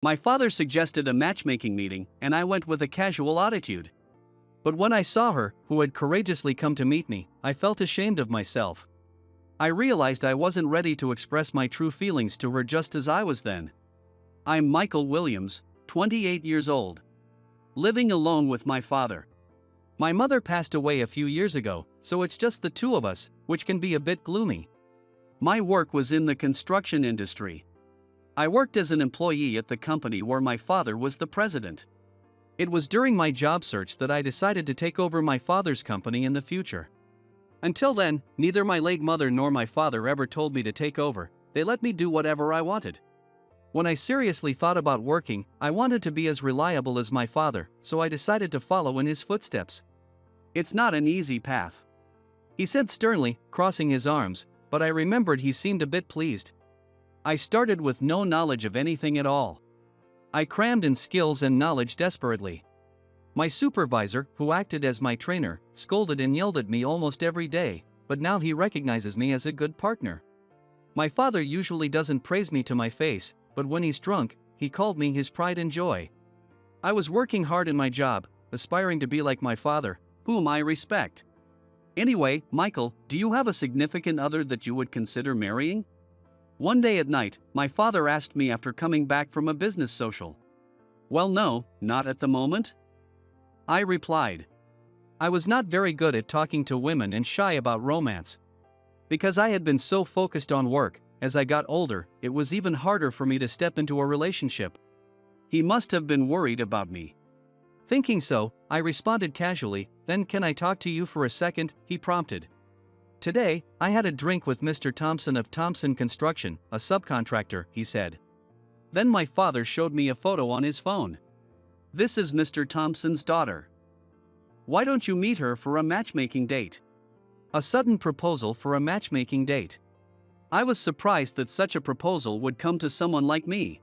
My father suggested a matchmaking meeting, and I went with a casual attitude. But when I saw her, who had courageously come to meet me, I felt ashamed of myself. I realized I wasn't ready to express my true feelings to her just as I was then. I'm Michael Williams, 28 years old. Living alone with my father. My mother passed away a few years ago, so it's just the two of us, which can be a bit gloomy. My work was in the construction industry. I worked as an employee at the company where my father was the president. It was during my job search that I decided to take over my father's company in the future. Until then, neither my late mother nor my father ever told me to take over. They let me do whatever I wanted. When I seriously thought about working, I wanted to be as reliable as my father, so I decided to follow in his footsteps. It's not an easy path, he said sternly, crossing his arms, but I remembered he seemed a bit pleased. I started with no knowledge of anything at all. I crammed in skills and knowledge desperately. My supervisor, who acted as my trainer, scolded and yelled at me almost every day, but now he recognizes me as a good partner. My father usually doesn't praise me to my face, but when he's drunk, he called me his pride and joy. I was working hard in my job, aspiring to be like my father, whom I respect. Anyway, Michael, do you have a significant other that you would consider marrying? One day at night, my father asked me after coming back from a business social. Well, no, not at the moment, I replied. I was not very good at talking to women and shy about romance. Because I had been so focused on work, as I got older, it was even harder for me to step into a relationship. He must have been worried about me. Thinking so, I responded casually, then can I talk to you for a second, he prompted. Today, I had a drink with Mr. Thompson of Thompson Construction, a subcontractor, he said. Then my father showed me a photo on his phone. This is Mr. Thompson's daughter. Why don't you meet her for a matchmaking date? A sudden proposal for a matchmaking date. I was surprised that such a proposal would come to someone like me.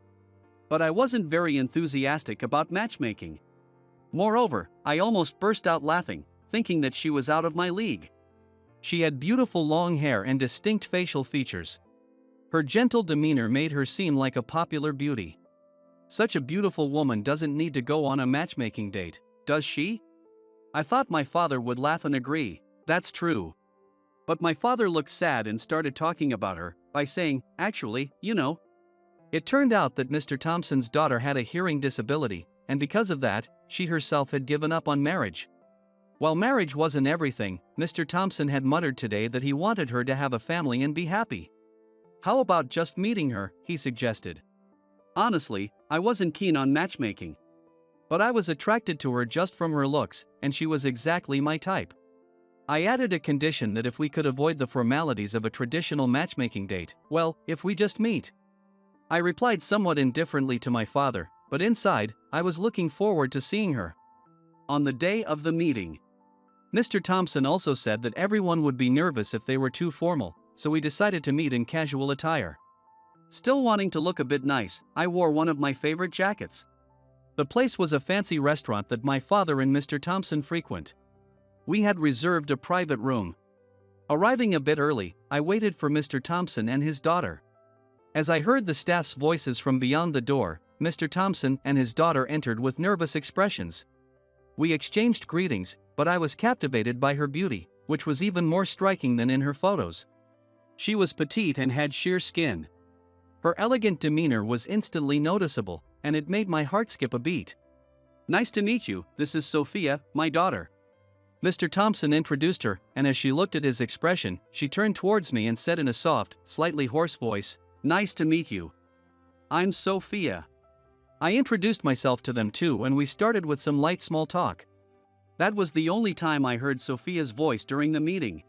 But I wasn't very enthusiastic about matchmaking. Moreover, I almost burst out laughing, thinking that she was out of my league. She had beautiful long hair and distinct facial features. Her gentle demeanor made her seem like a popular beauty. Such a beautiful woman doesn't need to go on a matchmaking date, does she? I thought my father would laugh and agree, that's true. But my father looked sad and started talking about her, by saying, actually, you know. It turned out that Mr. Thompson's daughter had a hearing disability, and because of that, she herself had given up on marriage. While marriage wasn't everything, Mr. Thompson had muttered today that he wanted her to have a family and be happy. How about just meeting her, he suggested. Honestly, I wasn't keen on matchmaking. But I was attracted to her just from her looks, and she was exactly my type. I added a condition that if we could avoid the formalities of a traditional matchmaking date, well, if we just meet. I replied somewhat indifferently to my father, but inside, I was looking forward to seeing her. On the day of the meeting, Mr. Thompson also said that everyone would be nervous if they were too formal, so we decided to meet in casual attire. Still wanting to look a bit nice, I wore one of my favorite jackets. The place was a fancy restaurant that my father and Mr. Thompson frequent. We had reserved a private room. Arriving a bit early, I waited for Mr. Thompson and his daughter. As I heard the staff's voices from beyond the door, Mr. Thompson and his daughter entered with nervous expressions. We exchanged greetings, but I was captivated by her beauty, which was even more striking than in her photos. She was petite and had sheer skin. Her elegant demeanor was instantly noticeable, and it made my heart skip a beat. Nice to meet you, this is Sophia, my daughter. Mr. Thompson introduced her, and as she looked at his expression, she turned towards me and said in a soft, slightly hoarse voice, Nice to meet you. I'm Sophia. I introduced myself to them too and we started with some light small talk. That was the only time I heard Sophia's voice during the meeting.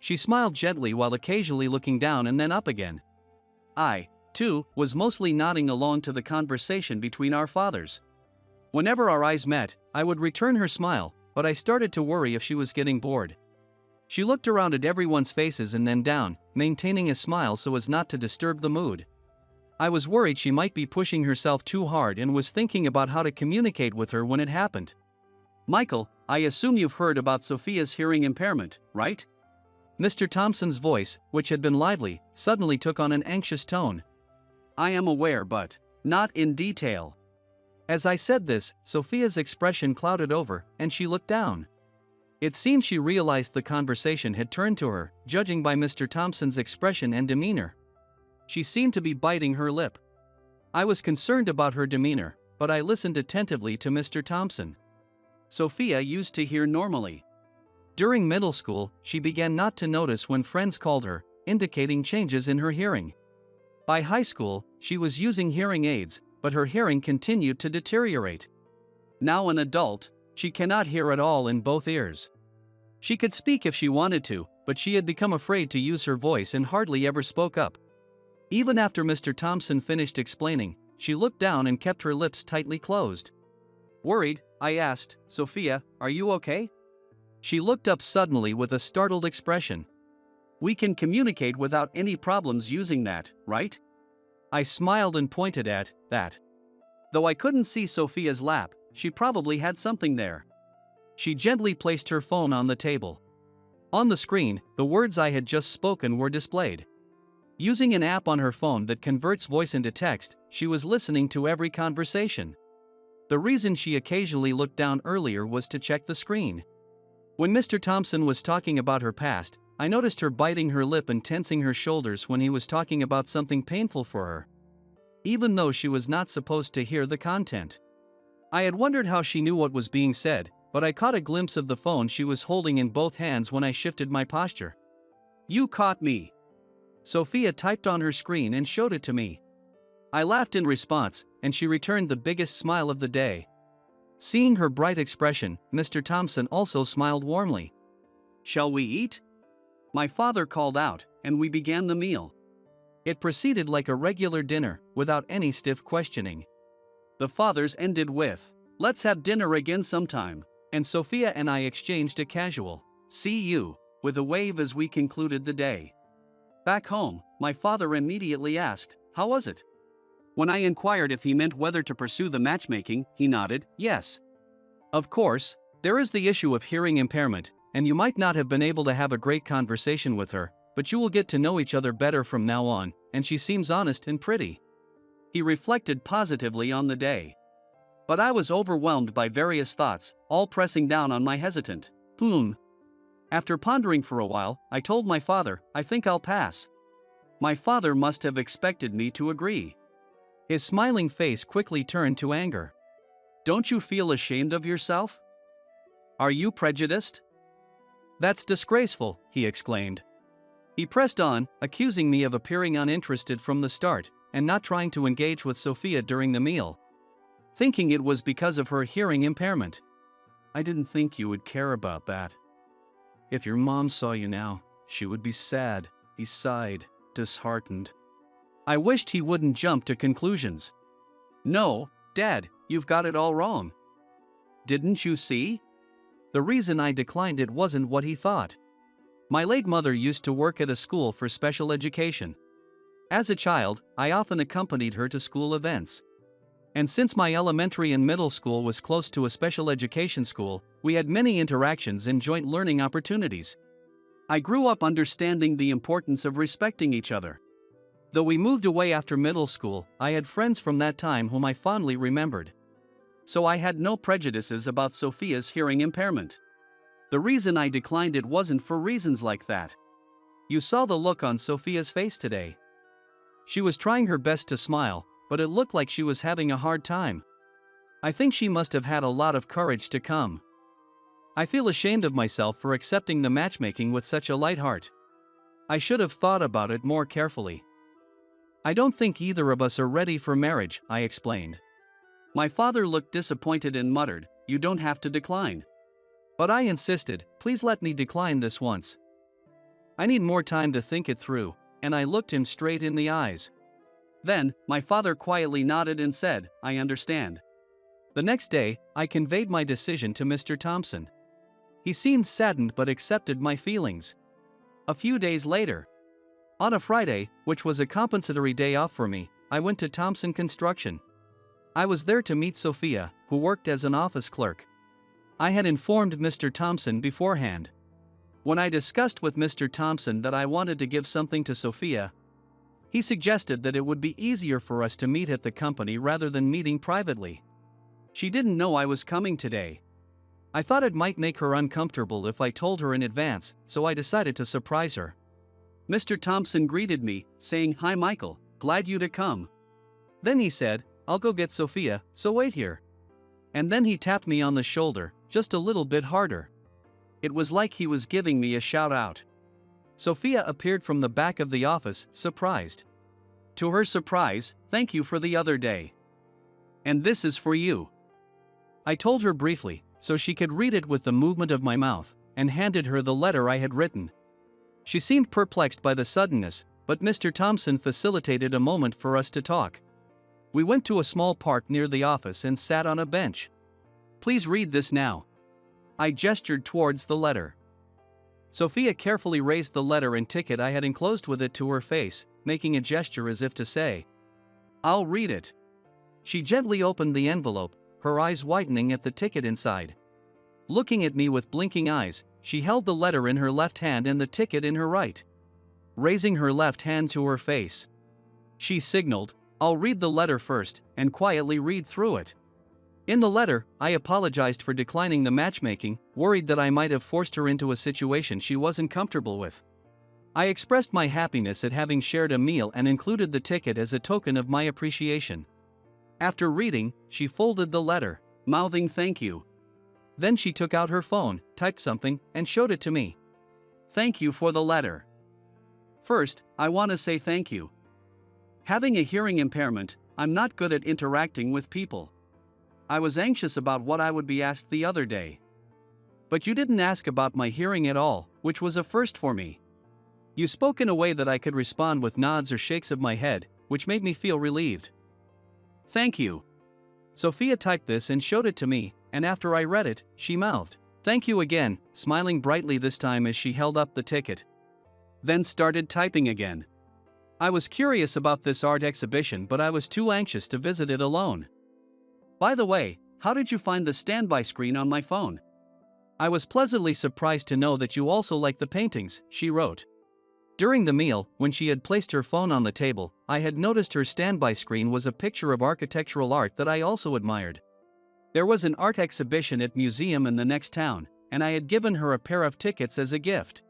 She smiled gently while occasionally looking down and then up again. I, too, was mostly nodding along to the conversation between our fathers. Whenever our eyes met, I would return her smile, but I started to worry if she was getting bored. She looked around at everyone's faces and then down, maintaining a smile so as not to disturb the mood. I was worried she might be pushing herself too hard and was thinking about how to communicate with her when it happened. Michael, I assume you've heard about Sophia's hearing impairment, right? Mr. Thompson's voice, which had been lively, suddenly took on an anxious tone. I am aware, but Not in detail. As I said this, Sophia's expression clouded over, and she looked down. It seemed she realized the conversation had turned to her, judging by Mr. Thompson's expression and demeanor. She seemed to be biting her lip. I was concerned about her demeanor, but I listened attentively to Mr. Thompson. Sophia used to hear normally. During middle school, she began not to notice when friends called her, indicating changes in her hearing. By high school, she was using hearing aids, but her hearing continued to deteriorate. Now an adult, she cannot hear at all in both ears. She could speak if she wanted to, but she had become afraid to use her voice and hardly ever spoke up. Even after Mr. Thompson finished explaining, she looked down and kept her lips tightly closed. Worried, I asked, "Sophia, are you okay?" She looked up suddenly with a startled expression. "We can communicate without any problems using that, right?" I smiled and pointed at that. Though I couldn't see Sophia's lap, she probably had something there. She gently placed her phone on the table. On the screen, the words I had just spoken were displayed. Using an app on her phone that converts voice into text, she was listening to every conversation. The reason she occasionally looked down earlier was to check the screen. When Mr. Thompson was talking about her past, I noticed her biting her lip and tensing her shoulders when he was talking about something painful for her, even though she was not supposed to hear the content. I had wondered how she knew what was being said, but I caught a glimpse of the phone she was holding in both hands when I shifted my posture. "You caught me." Sophia typed on her screen and showed it to me. I laughed in response, and she returned the biggest smile of the day. Seeing her bright expression, Mr. Thompson also smiled warmly. "Shall we eat?" My father called out, and we began the meal. It proceeded like a regular dinner, without any stiff questioning. The fathers ended with, "Let's have dinner again sometime," and Sophia and I exchanged a casual, "See you," with a wave as we concluded the day. Back home, my father immediately asked, "How was it?" When I inquired if he meant whether to pursue the matchmaking, he nodded, "Yes." Of course, there is the issue of hearing impairment, and you might not have been able to have a great conversation with her, but you will get to know each other better from now on, and she seems honest and pretty. He reflected positively on the day. But I was overwhelmed by various thoughts, all pressing down on my hesitant. After pondering for a while, I told my father, "I think I'll pass." My father must have expected me to agree. His smiling face quickly turned to anger. "Don't you feel ashamed of yourself? Are you prejudiced?" "That's disgraceful," he exclaimed. He pressed on, accusing me of appearing uninterested from the start, and not trying to engage with Sophia during the meal, thinking it was because of her hearing impairment. "I didn't think you would care about that. If your mom saw you now, she would be sad," he sighed, disheartened. I wished he wouldn't jump to conclusions. "No, Dad, you've got it all wrong. Didn't you see?" The reason I declined it wasn't what he thought. My late mother used to work at a school for special education. As a child, I often accompanied her to school events. And since my elementary and middle school was close to a special education school, we had many interactions and joint learning opportunities. I grew up understanding the importance of respecting each other. Though we moved away after middle school, I had friends from that time whom I fondly remembered. So I had no prejudices about Sophia's hearing impairment. The reason I declined it wasn't for reasons like that. You saw the look on Sophia's face today. She was trying her best to smile, but it looked like she was having a hard time. I think she must have had a lot of courage to come. I feel ashamed of myself for accepting the matchmaking with such a light heart. I should have thought about it more carefully. "I don't think either of us are ready for marriage," I explained. My father looked disappointed and muttered, "You don't have to decline." But I insisted, "Please let me decline this once. I need more time to think it through," and I looked him straight in the eyes. Then, my father quietly nodded and said, "I understand." The next day, I conveyed my decision to Mr. Thompson. He seemed saddened but accepted my feelings. A few days later, on a Friday, which was a compensatory day off for me, I went to Thompson Construction. I was there to meet Sophia, who worked as an office clerk. I had informed Mr. Thompson beforehand. When I discussed with Mr. Thompson that I wanted to give something to Sophia, He suggested that it would be easier for us to meet at the company rather than meeting privately. She didn't know I was coming today. I thought it might make her uncomfortable if I told her in advance, so I decided to surprise her. Mr. Thompson greeted me, saying, "Hi Michael, glad you to come." Then he said, "I'll go get Sophia, so wait here." And then he tapped me on the shoulder, just a little bit harder. It was like he was giving me a shout out. Sophia appeared from the back of the office, surprised. To her surprise, "Thank you for the other day. And this is for you." I told her briefly, so she could read it with the movement of my mouth, and handed her the letter I had written. She seemed perplexed by the suddenness, but Mr. Thompson facilitated a moment for us to talk. We went to a small park near the office and sat on a bench. "Please read this now." I gestured towards the letter. Sophia carefully raised the letter and ticket I had enclosed with it to her face, making a gesture as if to say, "I'll read it." She gently opened the envelope, her eyes widening at the ticket inside. Looking at me with blinking eyes, she held the letter in her left hand and the ticket in her right. Raising her left hand to her face, she signaled, "I'll read the letter first," and quietly read through it. In the letter, I apologized for declining the matchmaking, worried that I might have forced her into a situation she wasn't comfortable with. I expressed my happiness at having shared a meal and included the ticket as a token of my appreciation. After reading, she folded the letter, mouthing "thank you." Then she took out her phone, typed something, and showed it to me. "Thank you for the letter. First, I want to say thank you. Having a hearing impairment, I'm not good at interacting with people. I was anxious about what I would be asked the other day. But you didn't ask about my hearing at all, which was a first for me. You spoke in a way that I could respond with nods or shakes of my head, which made me feel relieved. Thank you." Sophia typed this and showed it to me, and after I read it, she mouthed, "Thank you again," smiling brightly this time as she held up the ticket. Then started typing again. I was curious about this art exhibition, but I was too anxious to visit it alone. "By the way, how did you find the standby screen on my phone? I was pleasantly surprised to know that you also like the paintings," she wrote. During the meal, when she had placed her phone on the table, I had noticed her standby screen was a picture of architectural art that I also admired. There was an art exhibition at museum in the next town, and I had given her a pair of tickets as a gift.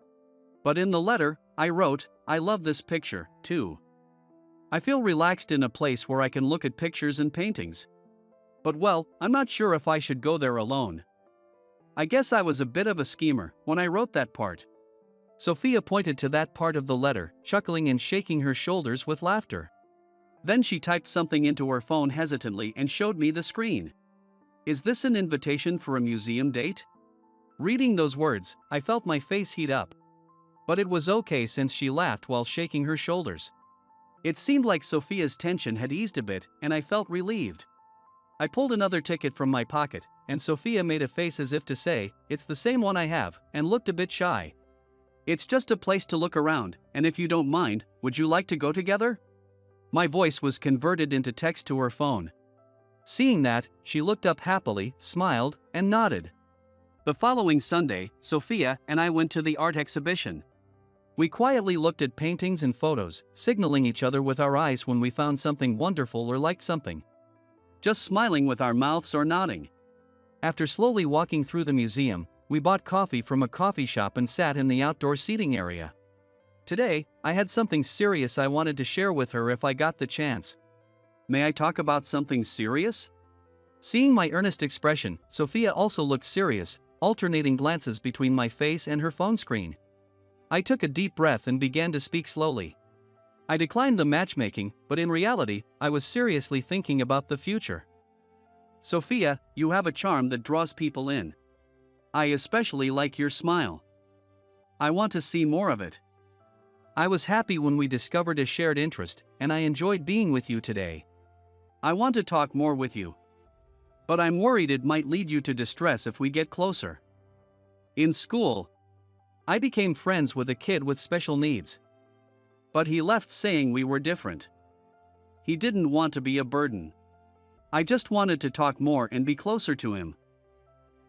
But in the letter, I wrote, "I love this picture, too. I feel relaxed in a place where I can look at pictures and paintings. But well, I'm not sure if I should go there alone." I guess I was a bit of a schemer when I wrote that part. Sophia pointed to that part of the letter, chuckling and shaking her shoulders with laughter. Then she typed something into her phone hesitantly and showed me the screen. "Is this an invitation for a museum date?" Reading those words, I felt my face heat up. But it was okay since she laughed while shaking her shoulders. It seemed like Sophia's tension had eased a bit, and I felt relieved. I pulled another ticket from my pocket, and Sophia made a face as if to say, "It's the same one I have," and looked a bit shy. "It's just a place to look around, and if you don't mind, would you like to go together?" My voice was converted into text to her phone. Seeing that, she looked up happily, smiled, and nodded. The following Sunday, Sophia and I went to the art exhibition. We quietly looked at paintings and photos, signaling each other with our eyes when we found something wonderful or liked something. Just smiling with our mouths or nodding. After slowly walking through the museum, we bought coffee from a coffee shop and sat in the outdoor seating area. Today, I had something serious I wanted to share with her if I got the chance. "May I talk about something serious?" Seeing my earnest expression, Sophia also looked serious, alternating glances between my face and her phone screen. I took a deep breath and began to speak slowly. I declined the matchmaking, but in reality, I was seriously thinking about the future. "Sophia, you have a charm that draws people in. I especially like your smile. I want to see more of it. I was happy when we discovered a shared interest, and I enjoyed being with you today. I want to talk more with you. But I'm worried it might lead you to distress if we get closer. In school, I became friends with a kid with special needs. But he left saying we were different. He didn't want to be a burden. I just wanted to talk more and be closer to him.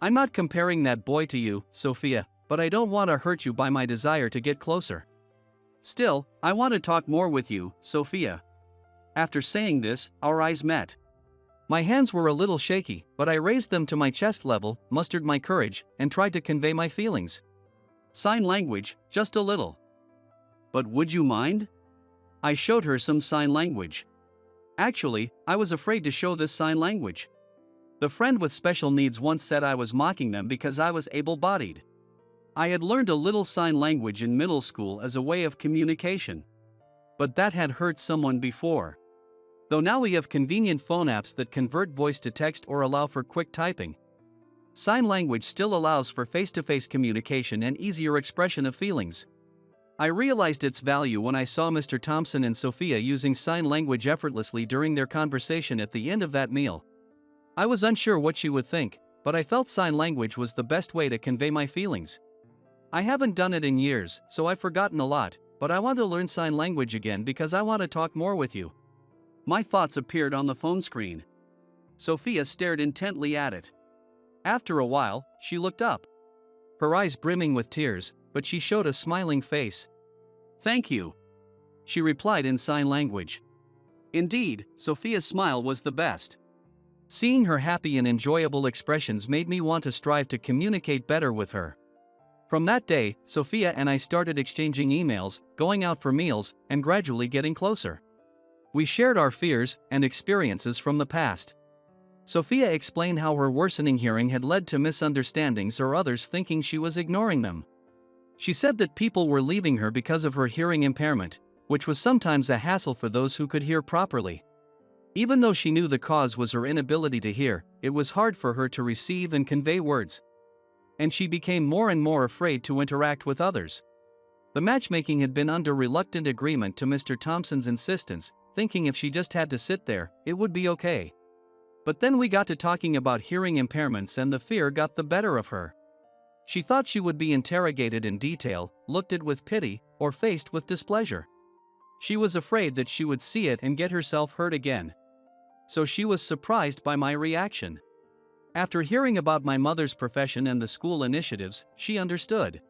I'm not comparing that boy to you, Sophia, but I don't want to hurt you by my desire to get closer. Still, I want to talk more with you, Sophia. After saying this, our eyes met. My hands were a little shaky, but I raised them to my chest level, mustered my courage, and tried to convey my feelings. Sign language, just a little. But would you mind? I showed her some sign language. Actually, I was afraid to show this sign language. The friend with special needs once said I was mocking them because I was able-bodied. I had learned a little sign language in middle school as a way of communication. But that had hurt someone before. Though now we have convenient phone apps that convert voice to text or allow for quick typing, sign language still allows for face-to-face communication and easier expression of feelings. I realized its value when I saw Mr. Thompson and Sophia using sign language effortlessly during their conversation at the end of that meal. I was unsure what she would think, but I felt sign language was the best way to convey my feelings. I haven't done it in years, so I've forgotten a lot, but I want to learn sign language again because I want to talk more with you. My thoughts appeared on the phone screen. Sophia stared intently at it. After a while, she looked up. Her eyes brimming with tears, but she showed a smiling face. "Thank you," she replied in sign language. Indeed, Sophia's smile was the best. Seeing her happy and enjoyable expressions made me want to strive to communicate better with her. From that day, Sophia and I started exchanging emails, going out for meals, and gradually getting closer. We shared our fears and experiences from the past. Sophia explained how her worsening hearing had led to misunderstandings or others thinking she was ignoring them. She said that people were leaving her because of her hearing impairment, which was sometimes a hassle for those who could hear properly. Even though she knew the cause was her inability to hear, it was hard for her to receive and convey words. And she became more and more afraid to interact with others. The matchmaking had been under reluctant agreement to Mr. Thompson's insistence, thinking if she just had to sit there, it would be okay. But then we got to talking about hearing impairments and the fear got the better of her. She thought she would be interrogated in detail, looked at with pity, or faced with displeasure. She was afraid that she would see it and get herself hurt again. So she was surprised by my reaction. After hearing about my mother's profession and the school initiatives, she understood.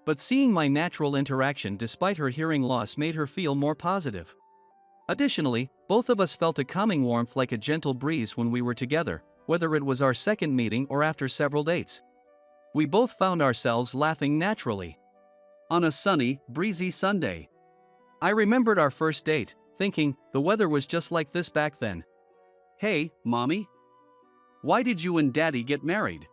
But seeing my natural interaction despite her hearing loss made her feel more positive. Additionally, both of us felt a calming warmth like a gentle breeze when we were together, whether it was our second meeting or after several dates. We both found ourselves laughing naturally. On a sunny, breezy Sunday, I remembered our first date, thinking, the weather was just like this back then. "Hey, Mommy. Why did you and Daddy get married?"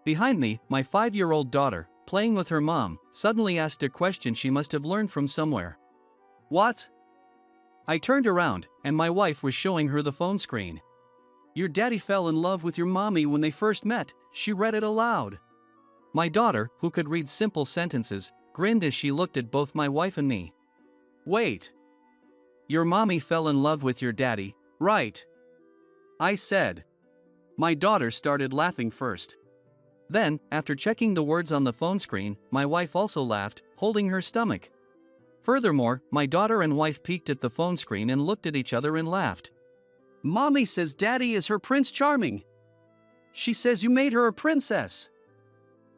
Behind me, my 5-year-old daughter, playing with her mom, suddenly asked a question she must have learned from somewhere. "What?" I turned around, and my wife was showing her the phone screen. "Your daddy fell in love with your mommy when they first met," she read it aloud. My daughter, who could read simple sentences, grinned as she looked at both my wife and me. "Wait. Your mommy fell in love with your daddy, right?" I said. My daughter started laughing first. Then, after checking the words on the phone screen, my wife also laughed, holding her stomach. Furthermore, my daughter and wife peeked at the phone screen and looked at each other and laughed. "Mommy says Daddy is her Prince Charming. She says you made her a princess.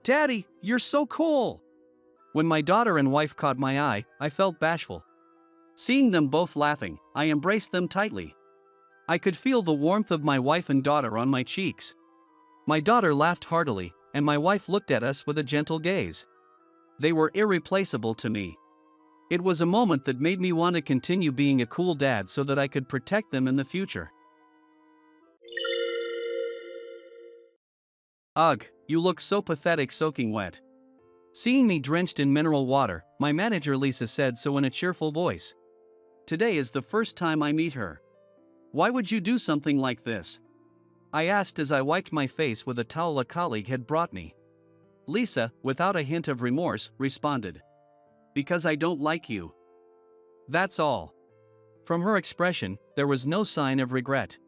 Daddy, you're so cool." When my daughter and wife caught my eye, I felt bashful. Seeing them both laughing, I embraced them tightly. I could feel the warmth of my wife and daughter on my cheeks. My daughter laughed heartily, and my wife looked at us with a gentle gaze. They were irreplaceable to me. It was a moment that made me want to continue being a cool dad so that I could protect them in the future. "Ugh, you look so pathetic soaking wet." Seeing me drenched in mineral water, my manager Lisa said so in a cheerful voice. "Today is the first time I meet her. Why would you do something like this?" I asked as I wiped my face with a towel a colleague had brought me. Lisa, without a hint of remorse, responded, "Because I don't like you. That's all." From her expression, there was no sign of regret.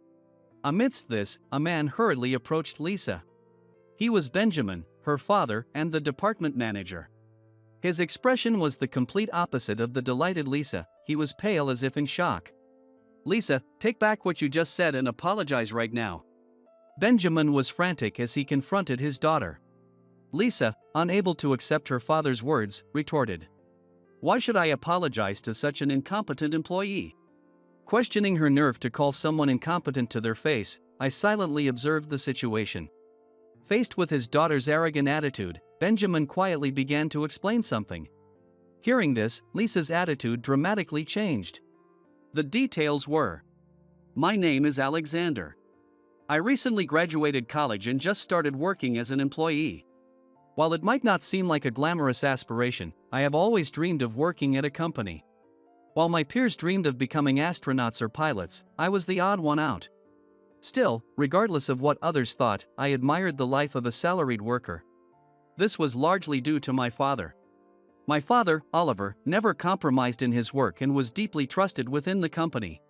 Amidst this, a man hurriedly approached Lisa. He was Benjamin, her father, and the department manager. His expression was the complete opposite of the delighted Lisa. He was pale as if in shock. "Lisa, take back what you just said and apologize right now." Benjamin was frantic as he confronted his daughter. Lisa, unable to accept her father's words, retorted, Why should I apologize to such an incompetent employee? Questioning her nerve to call someone incompetent to their face, I silently observed the situation. Faced with his daughter's arrogant attitude, Benjamin quietly began to explain something. Hearing this, Lisa's attitude dramatically changed. The details were: my name is Alexander. I recently graduated college and just started working as an employee. While it might not seem like a glamorous aspiration, I have always dreamed of working at a company. While my peers dreamed of becoming astronauts or pilots, I was the odd one out. Still, regardless of what others thought, I admired the life of a salaried worker. This was largely due to my father. My father, Oliver, never compromised in his work and was deeply trusted within the company.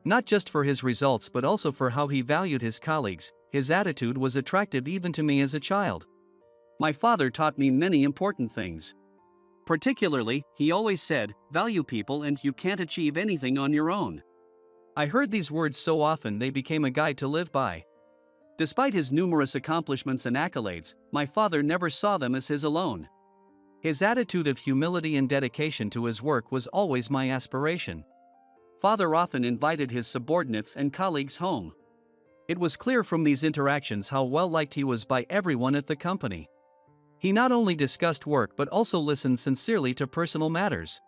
Not just for his results but also for how he valued his colleagues. His attitude was attractive even to me as a child. My father taught me many important things. Particularly, he always said, value people and you can't achieve anything on your own. I heard these words so often they became a guide to live by. Despite his numerous accomplishments and accolades, my father never saw them as his alone. His attitude of humility and dedication to his work was always my aspiration. Father often invited his subordinates and colleagues home. It was clear from these interactions how well liked he was by everyone at the company. He not only discussed work but also listened sincerely to personal matters.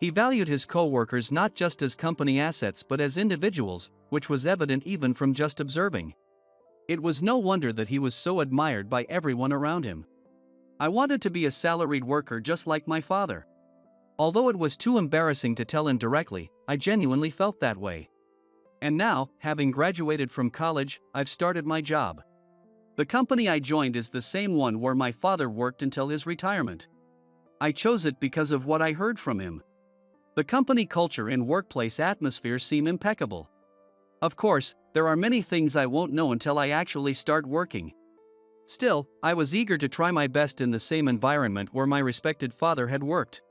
He valued his co-workers not just as company assets but as individuals, which was evident even from just observing. It was no wonder that he was so admired by everyone around him. I wanted to be a salaried worker just like my father. Although it was too embarrassing to tell him directly, I genuinely felt that way. And now, having graduated from college, I've started my job. The company I joined is the same one where my father worked until his retirement. I chose it because of what I heard from him. The company culture and workplace atmosphere seem impeccable. Of course, there are many things I won't know until I actually start working. Still, I was eager to try my best in the same environment where my respected father had worked.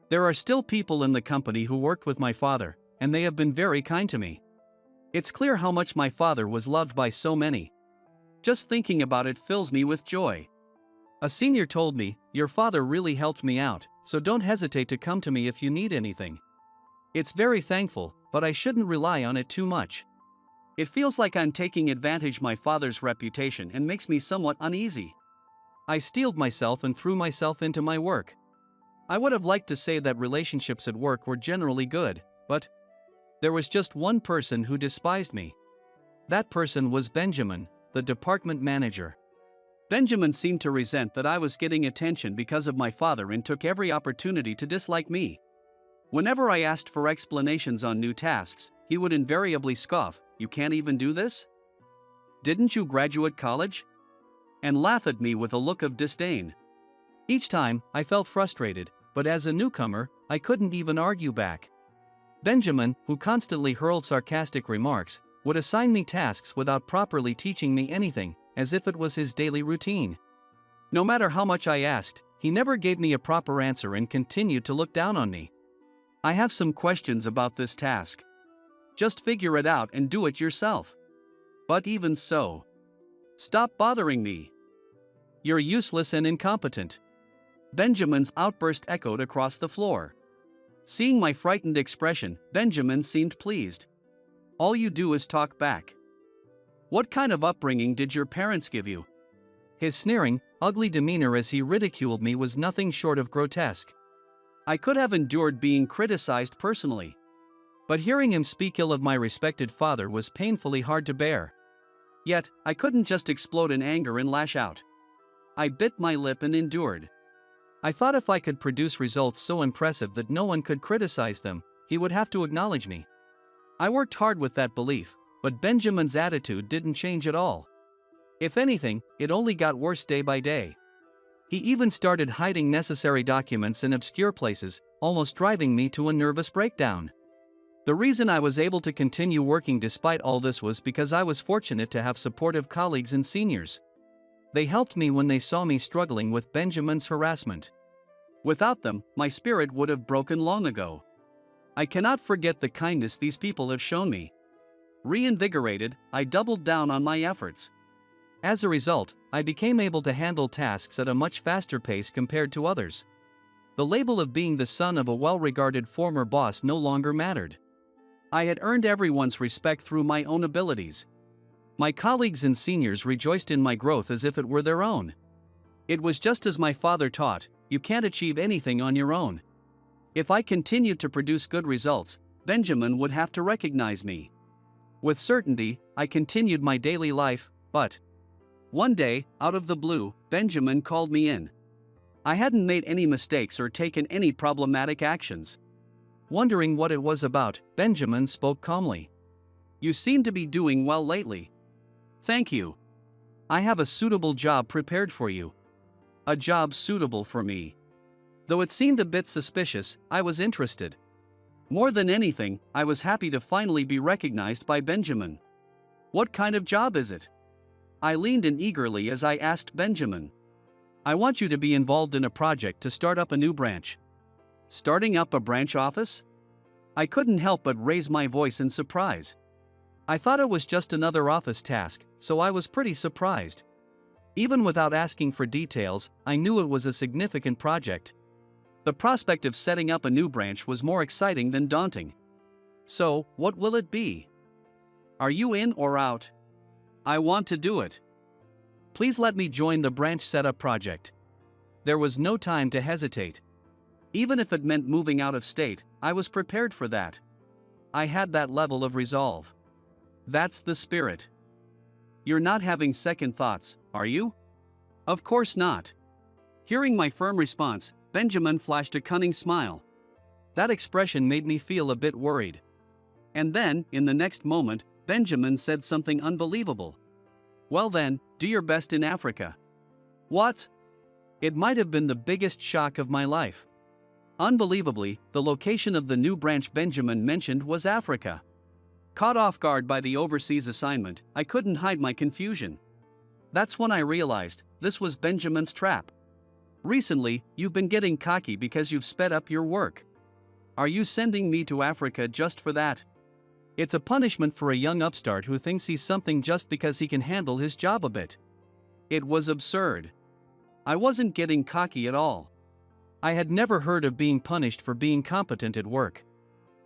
There are still people in the company who worked with my father, and they have been very kind to me. It's clear how much my father was loved by so many. Just thinking about it fills me with joy. A senior told me, "Your father really helped me out, so don't hesitate to come to me if you need anything." It's very thankful, but I shouldn't rely on it too much. It feels like I'm taking advantage of my father's reputation and makes me somewhat uneasy. I steeled myself and threw myself into my work. I would have liked to say that relationships at work were generally good, but there was just one person who despised me. That person was Benjamin, the department manager. Benjamin seemed to resent that I was getting attention because of my father and took every opportunity to dislike me. Whenever I asked for explanations on new tasks, he would invariably scoff, "You can't even do this? Didn't you graduate college?" and laugh at me with a look of disdain. Each time, I felt frustrated, but as a newcomer, I couldn't even argue back. Benjamin, who constantly hurled sarcastic remarks, would assign me tasks without properly teaching me anything, as if it was his daily routine. No matter how much I asked, he never gave me a proper answer and continued to look down on me. "I have some questions about this task. Just figure it out and do it yourself." But even so, "Stop bothering me. You're useless and incompetent." Benjamin's outburst echoed across the floor. Seeing my frightened expression, Benjamin seemed pleased. "All you do is talk back. What kind of upbringing did your parents give you?" His sneering, ugly demeanor as he ridiculed me was nothing short of grotesque. I could have endured being criticized personally. But hearing him speak ill of my respected father was painfully hard to bear. Yet, I couldn't just explode in anger and lash out. I bit my lip and endured. I thought if I could produce results so impressive that no one could criticize them, he would have to acknowledge me. I worked hard with that belief, but Benjamin's attitude didn't change at all. If anything, it only got worse day by day. He even started hiding necessary documents in obscure places, almost driving me to a nervous breakdown. The reason I was able to continue working despite all this was because I was fortunate to have supportive colleagues and seniors. They helped me when they saw me struggling with Benjamin's harassment. Without them, my spirit would have broken long ago. I cannot forget the kindness these people have shown me. Reinvigorated, I doubled down on my efforts. As a result, I became able to handle tasks at a much faster pace compared to others. The label of being the son of a well-regarded former boss no longer mattered. I had earned everyone's respect through my own abilities. My colleagues and seniors rejoiced in my growth as if it were their own. It was just as my father taught, you can't achieve anything on your own. If I continued to produce good results, Benjamin would have to recognize me. With certainty, I continued my daily life, but one day, out of the blue, Benjamin called me in. I hadn't made any mistakes or taken any problematic actions. Wondering what it was about, Benjamin spoke calmly. You seem to be doing well lately. Thank you. I have a suitable job prepared for you. A job suitable for me. Though it seemed a bit suspicious, I was interested. More than anything, I was happy to finally be recognized by Benjamin. What kind of job is it? I leaned in eagerly as I asked Benjamin. I want you to be involved in a project to start up a new branch. Starting up a branch office? I couldn't help but raise my voice in surprise. I thought it was just another office task, so I was pretty surprised. Even without asking for details, I knew it was a significant project. The prospect of setting up a new branch was more exciting than daunting. So, what will it be? Are you in or out? I want to do it. Please let me join the branch setup project. There was no time to hesitate. Even if it meant moving out of state, I was prepared for that. I had that level of resolve. That's the spirit. You're not having second thoughts, are you? Of course not. Hearing my firm response, Benjamin flashed a cunning smile. That expression made me feel a bit worried. And then, in the next moment, Benjamin said something unbelievable. Well then, do your best in Africa. What? It might have been the biggest shock of my life. Unbelievably, the location of the new branch Benjamin mentioned was Africa. Caught off guard by the overseas assignment, I couldn't hide my confusion. That's when I realized, this was Benjamin's trap. Recently, you've been getting cocky because you've sped up your work. Are you sending me to Africa just for that? It's a punishment for a young upstart who thinks he's something just because he can handle his job a bit. It was absurd. I wasn't getting cocky at all. I had never heard of being punished for being competent at work.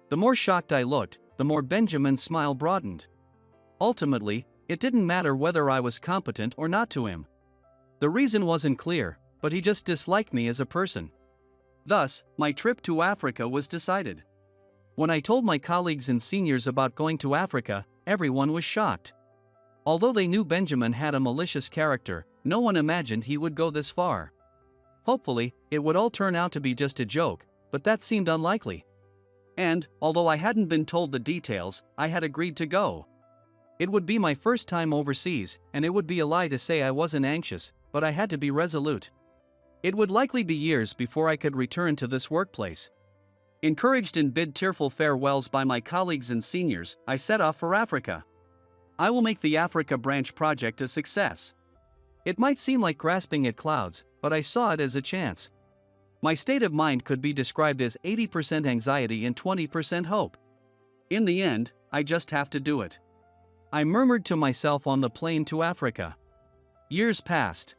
The more shocked I looked, the more Benjamin's smile broadened. Ultimately, it didn't matter whether I was competent or not to him. The reason wasn't clear, but he just disliked me as a person. Thus, my trip to Africa was decided. When I told my colleagues and seniors about going to Africa, everyone was shocked. Although they knew Benjamin had a malicious character, no one imagined he would go this far. Hopefully, it would all turn out to be just a joke, but that seemed unlikely. And, although I hadn't been told the details, I had agreed to go. It would be my first time overseas, and it would be a lie to say I wasn't anxious, but I had to be resolute. It would likely be years before I could return to this workplace. Encouraged and bid tearful farewells by my colleagues and seniors, I set off for Africa. I will make the Africa branch project a success. It might seem like grasping at clouds, but I saw it as a chance. My state of mind could be described as 80% anxiety and 20% hope. In the end, I just have to do it. I murmured to myself on the plane to Africa. Years passed.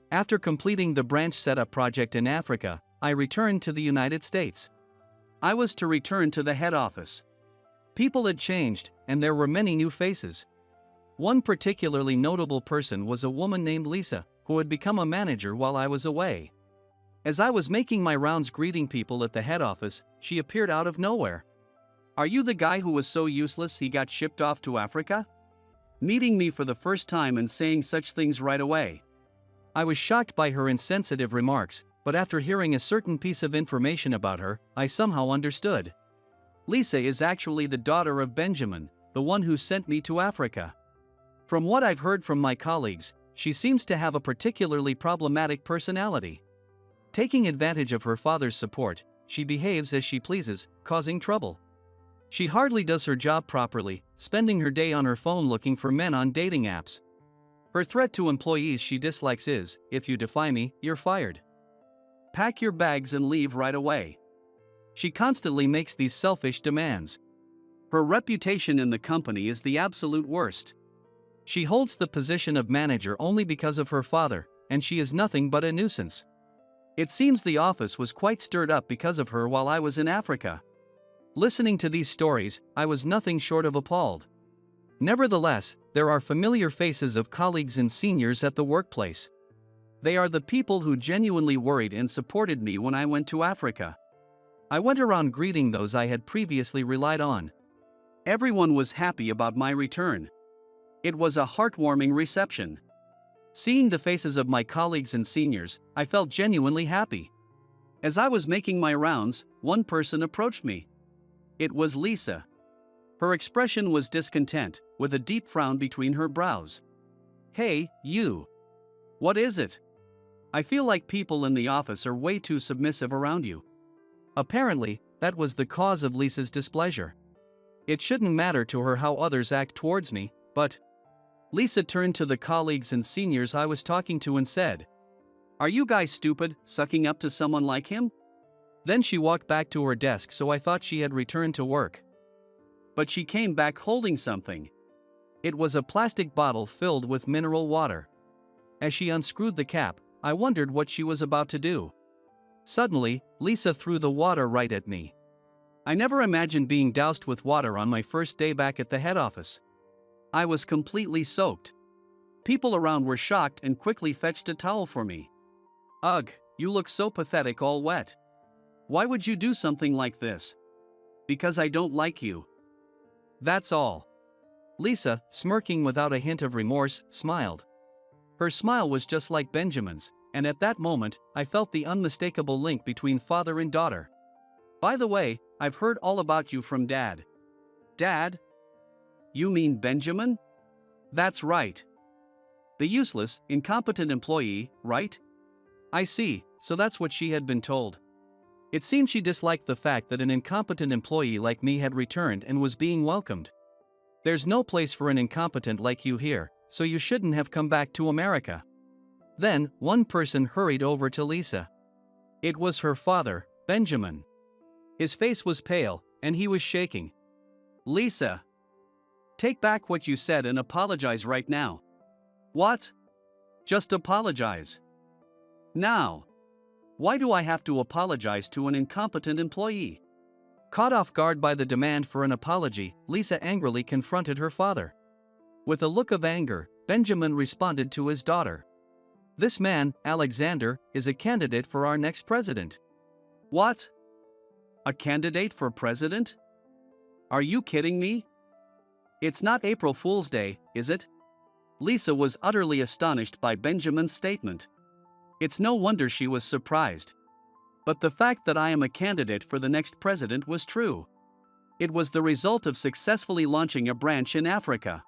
After completing the branch setup project in Africa, I returned to the United States. I was to return to the head office. People had changed, and there were many new faces. One particularly notable person was a woman named Lisa, who had become a manager while I was away. As I was making my rounds greeting people at the head office, she appeared out of nowhere. Are you the guy who was so useless he got shipped off to Africa? Meeting me for the first time and saying such things right away. I was shocked by her insensitive remarks, but after hearing a certain piece of information about her, I somehow understood. Lisa is actually the daughter of Benjamin, the one who sent me to Africa. From what I've heard from my colleagues, she seems to have a particularly problematic personality. Taking advantage of her father's support, she behaves as she pleases, causing trouble. She hardly does her job properly, spending her day on her phone looking for men on dating apps. Her threat to employees she dislikes is, if you defy me, you're fired. Pack your bags and leave right away. She constantly makes these selfish demands. Her reputation in the company is the absolute worst. She holds the position of manager only because of her father, and she is nothing but a nuisance. It seems the office was quite stirred up because of her while I was in Africa. Listening to these stories, I was nothing short of appalled. Nevertheless, there are familiar faces of colleagues and seniors at the workplace. They are the people who genuinely worried and supported me when I went to Africa. I went around greeting those I had previously relied on. Everyone was happy about my return. It was a heartwarming reception. Seeing the faces of my colleagues and seniors, I felt genuinely happy. As I was making my rounds, one person approached me. It was Lisa. Her expression was discontent, with a deep frown between her brows. "Hey, you. What is it? I feel like people in the office are way too submissive around you." Apparently, that was the cause of Lisa's displeasure. It shouldn't matter to her how others act towards me, but... Lisa turned to the colleagues and seniors I was talking to and said, "Are you guys stupid, sucking up to someone like him?" Then she walked back to her desk, so I thought she had returned to work. But she came back holding something. It was a plastic bottle filled with mineral water. As she unscrewed the cap, I wondered what she was about to do. Suddenly, Lisa threw the water right at me. I never imagined being doused with water on my first day back at the head office. I was completely soaked. People around were shocked and quickly fetched a towel for me. "Ugh, you look so pathetic, all wet. Why would you do something like this?" "Because I don't like you. That's all." Lisa, smirking without a hint of remorse, smiled. Her smile was just like Benjamin's, and at that moment, I felt the unmistakable link between father and daughter. "By the way, I've heard all about you from Dad." "Dad? You mean Benjamin?" "That's right. The useless, incompetent employee, right?" "I see, so that's what she had been told." It seemed she disliked the fact that an incompetent employee like me had returned and was being welcomed. "There's no place for an incompetent like you here, so you shouldn't have come back to America." Then, one person hurried over to Lisa. It was her father, Benjamin. His face was pale, and he was shaking. "Lisa, take back what you said and apologize right now." "What?" "Just apologize. Now." "Why do I have to apologize to an incompetent employee?" Caught off guard by the demand for an apology, Lisa angrily confronted her father. With a look of anger, Benjamin responded to his daughter. "This man, Alexander, is a candidate for our next president." "What? A candidate for president? Are you kidding me? It's not April Fool's Day, is it?" Lisa was utterly astonished by Benjamin's statement. It's no wonder she was surprised. But the fact that I am a candidate for the next president was true. It was the result of successfully launching a branch in Africa.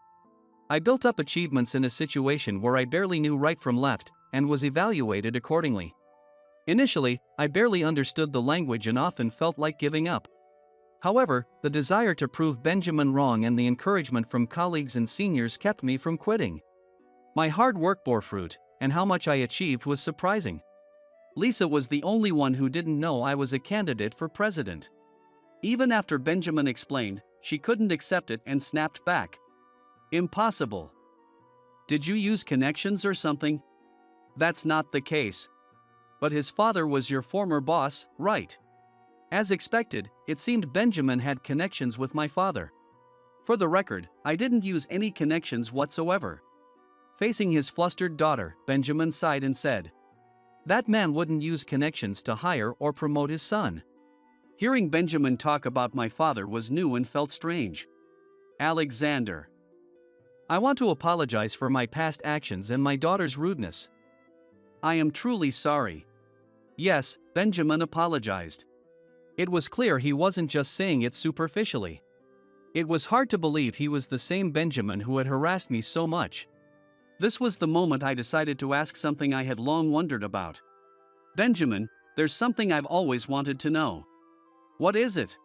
I built up achievements in a situation where I barely knew right from left, and was evaluated accordingly. Initially, I barely understood the language and often felt like giving up. However, the desire to prove Benjamin wrong and the encouragement from colleagues and seniors kept me from quitting. My hard work bore fruit, and how much I achieved was surprising. Lisa was the only one who didn't know I was a candidate for president. Even after Benjamin explained, she couldn't accept it and snapped back. "Impossible. Did you use connections or something?" "That's not the case." "But his father was your former boss, right?" As expected, it seemed Benjamin had connections with my father. For the record, I didn't use any connections whatsoever. Facing his flustered daughter, Benjamin sighed and said, "That man wouldn't use connections to hire or promote his son." Hearing Benjamin talk about my father was new and felt strange. "Alexander, I want to apologize for my past actions and my daughter's rudeness. I am truly sorry." Yes, Benjamin apologized. It was clear he wasn't just saying it superficially. It was hard to believe he was the same Benjamin who had harassed me so much. This was the moment I decided to ask something I had long wondered about. "Benjamin, there's something I've always wanted to know." "What is it?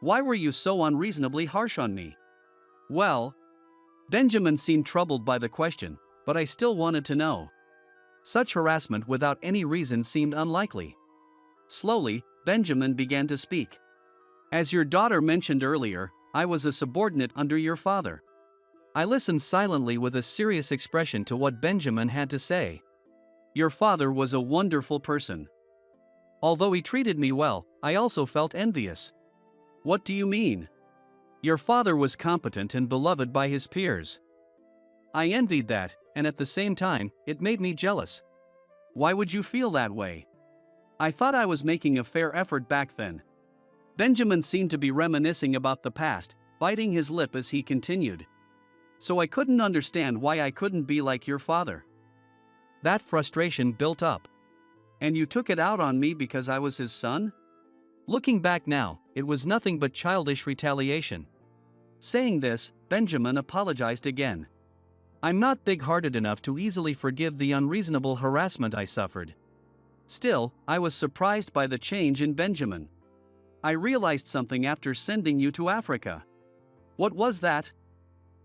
Why were you so unreasonably harsh on me?" "Well..." Benjamin seemed troubled by the question, but I still wanted to know. Such harassment without any reason seemed unlikely. Slowly, Benjamin began to speak. "As your daughter mentioned earlier, I was a subordinate under your father." I listened silently with a serious expression to what Benjamin had to say. "Your father was a wonderful person. Although he treated me well, I also felt envious. What do you mean? Your father was competent and beloved by his peers. I envied that, and at the same time, it made me jealous. Why would you feel that way? I thought I was making a fair effort back then. Benjamin seemed to be reminiscing about the past, biting his lip as he continued. So I couldn't understand why I couldn't be like your father. That frustration built up. And you took it out on me because I was his son? Looking back now, it was nothing but childish retaliation. Saying this, Benjamin apologized again. I'm not big-hearted enough to easily forgive the unreasonable harassment I suffered. Still, I was surprised by the change in Benjamin. I realized something after sending you to Africa. What was that?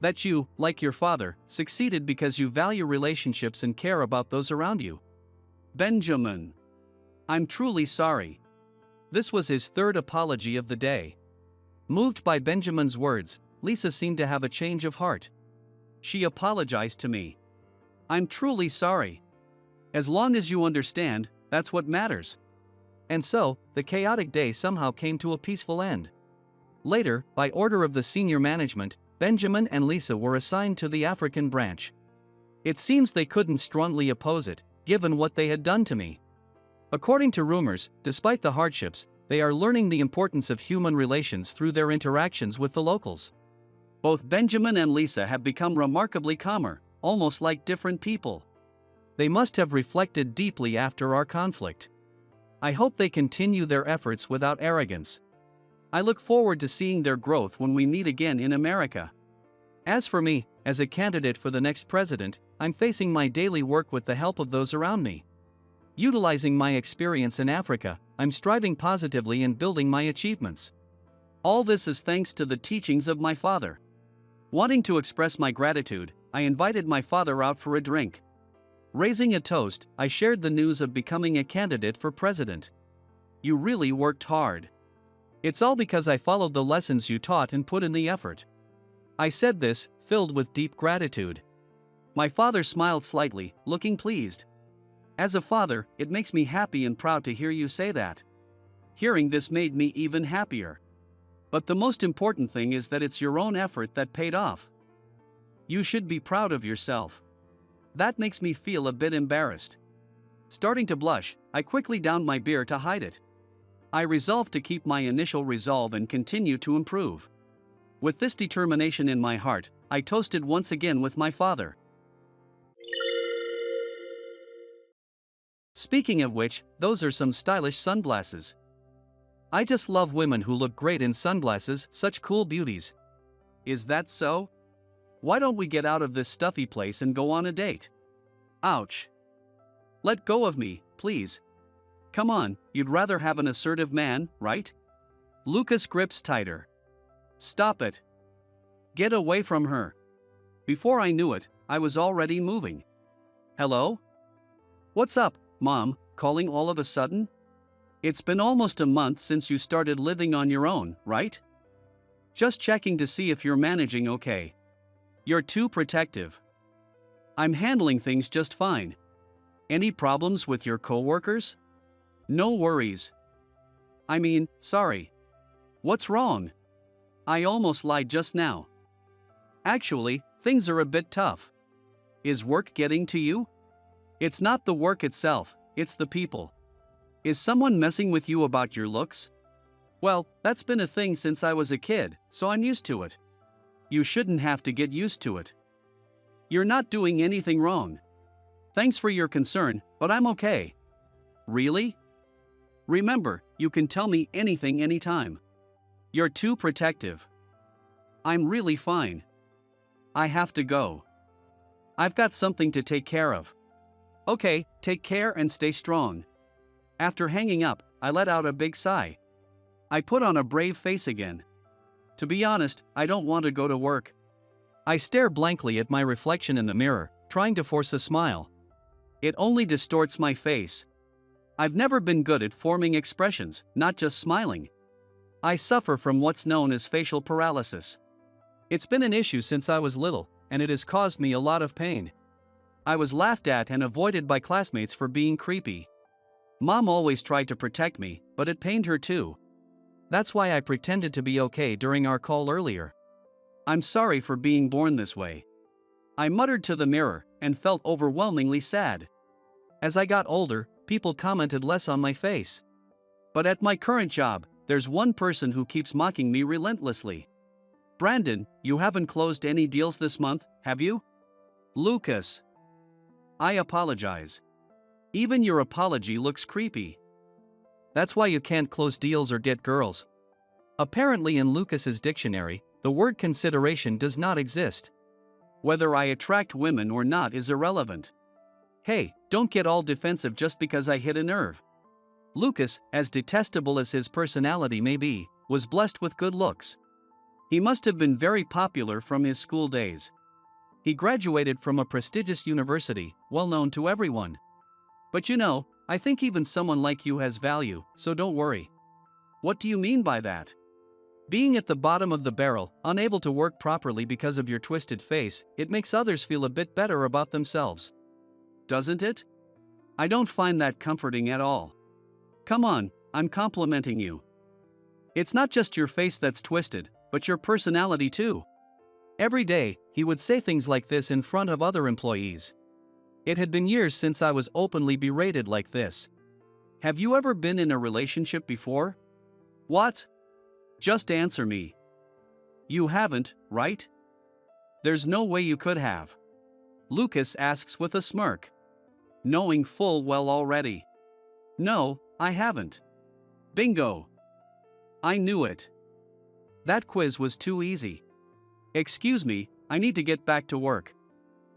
That you, like your father, succeeded because you value relationships and care about those around you. Benjamin. I'm truly sorry. This was his third apology of the day. Moved by Benjamin's words, Lisa seemed to have a change of heart. She apologized to me. I'm truly sorry. As long as you understand, that's what matters. And so, the chaotic day somehow came to a peaceful end. Later, by order of the senior management, Benjamin and Lisa were assigned to the African branch. It seems they couldn't strongly oppose it, given what they had done to me. According to rumors, despite the hardships, they are learning the importance of human relations through their interactions with the locals. Both Benjamin and Lisa have become remarkably calmer, almost like different people. They must have reflected deeply after our conflict. I hope they continue their efforts without arrogance. I look forward to seeing their growth when we meet again in America. As for me, as a candidate for the next president, I'm facing my daily work with the help of those around me. Utilizing my experience in Africa, I'm striving positively and building my achievements. All this is thanks to the teachings of my father. Wanting to express my gratitude, I invited my father out for a drink. Raising a toast, I shared the news of becoming a candidate for president. You really worked hard. It's all because I followed the lessons you taught and put in the effort. I said this, filled with deep gratitude. My father smiled slightly, looking pleased. As a father, it makes me happy and proud to hear you say that. Hearing this made me even happier. But the most important thing is that it's your own effort that paid off. You should be proud of yourself. That makes me feel a bit embarrassed. Starting to blush, I quickly downed my beer to hide it. I resolved to keep my initial resolve and continue to improve. With this determination in my heart, I toasted once again with my father. Speaking of which, those are some stylish sunglasses. I just love women who look great in sunglasses, such cool beauties. Is that so? Why don't we get out of this stuffy place and go on a date? Ouch. Let go of me, please. Come on, you'd rather have an assertive man, right? Lucas grips tighter. Stop it. Get away from her. Before I knew it, I was already moving. Hello? What's up, Mom, calling all of a sudden? It's been almost a month since you started living on your own, right? Just checking to see if you're managing okay. You're too protective. I'm handling things just fine. Any problems with your coworkers? No worries. I mean, sorry. What's wrong? I almost lied just now. Actually, things are a bit tough. Is work getting to you? It's not the work itself, it's the people. Is someone messing with you about your looks? Well, that's been a thing since I was a kid, so I'm used to it. You shouldn't have to get used to it. You're not doing anything wrong. Thanks for your concern, but I'm okay. Really? Remember, you can tell me anything anytime. You're too protective. I'm really fine. I have to go. I've got something to take care of. Okay, take care and stay strong. After hanging up, I let out a big sigh. I put on a brave face again. To be honest, I don't want to go to work. I stare blankly at my reflection in the mirror, trying to force a smile. It only distorts my face. I've never been good at forming expressions, not just smiling. I suffer from what's known as facial paralysis. It's been an issue since I was little, and it has caused me a lot of pain. I was laughed at and avoided by classmates for being creepy. Mom always tried to protect me, but it pained her too. That's why I pretended to be okay during our call earlier. I'm sorry for being born this way. I muttered to the mirror and felt overwhelmingly sad. As I got older, people commented less on my face. But at my current job, there's one person who keeps mocking me relentlessly. Brandon, you haven't closed any deals this month, have you? Lucas. I apologize. Even your apology looks creepy. That's why you can't close deals or get girls. Apparently in Lucas's dictionary, the word consideration does not exist. Whether I attract women or not is irrelevant. Hey, don't get all defensive just because I hit a nerve. Lucas, as detestable as his personality may be, was blessed with good looks. He must have been very popular from his school days. He graduated from a prestigious university, well known to everyone. But you know, I think even someone like you has value, so don't worry. What do you mean by that? Being at the bottom of the barrel, unable to work properly because of your twisted face, it makes others feel a bit better about themselves. Doesn't it? I don't find that comforting at all. Come on, I'm complimenting you. It's not just your face that's twisted, but your personality too. Every day, he would say things like this in front of other employees. It had been years since I was openly berated like this. Have you ever been in a relationship before? What? Just answer me. You haven't, right? There's no way you could have. Lucas asks with a smirk. Knowing full well already. No, I haven't. Bingo. I knew it. That quiz was too easy. Excuse me, I need to get back to work.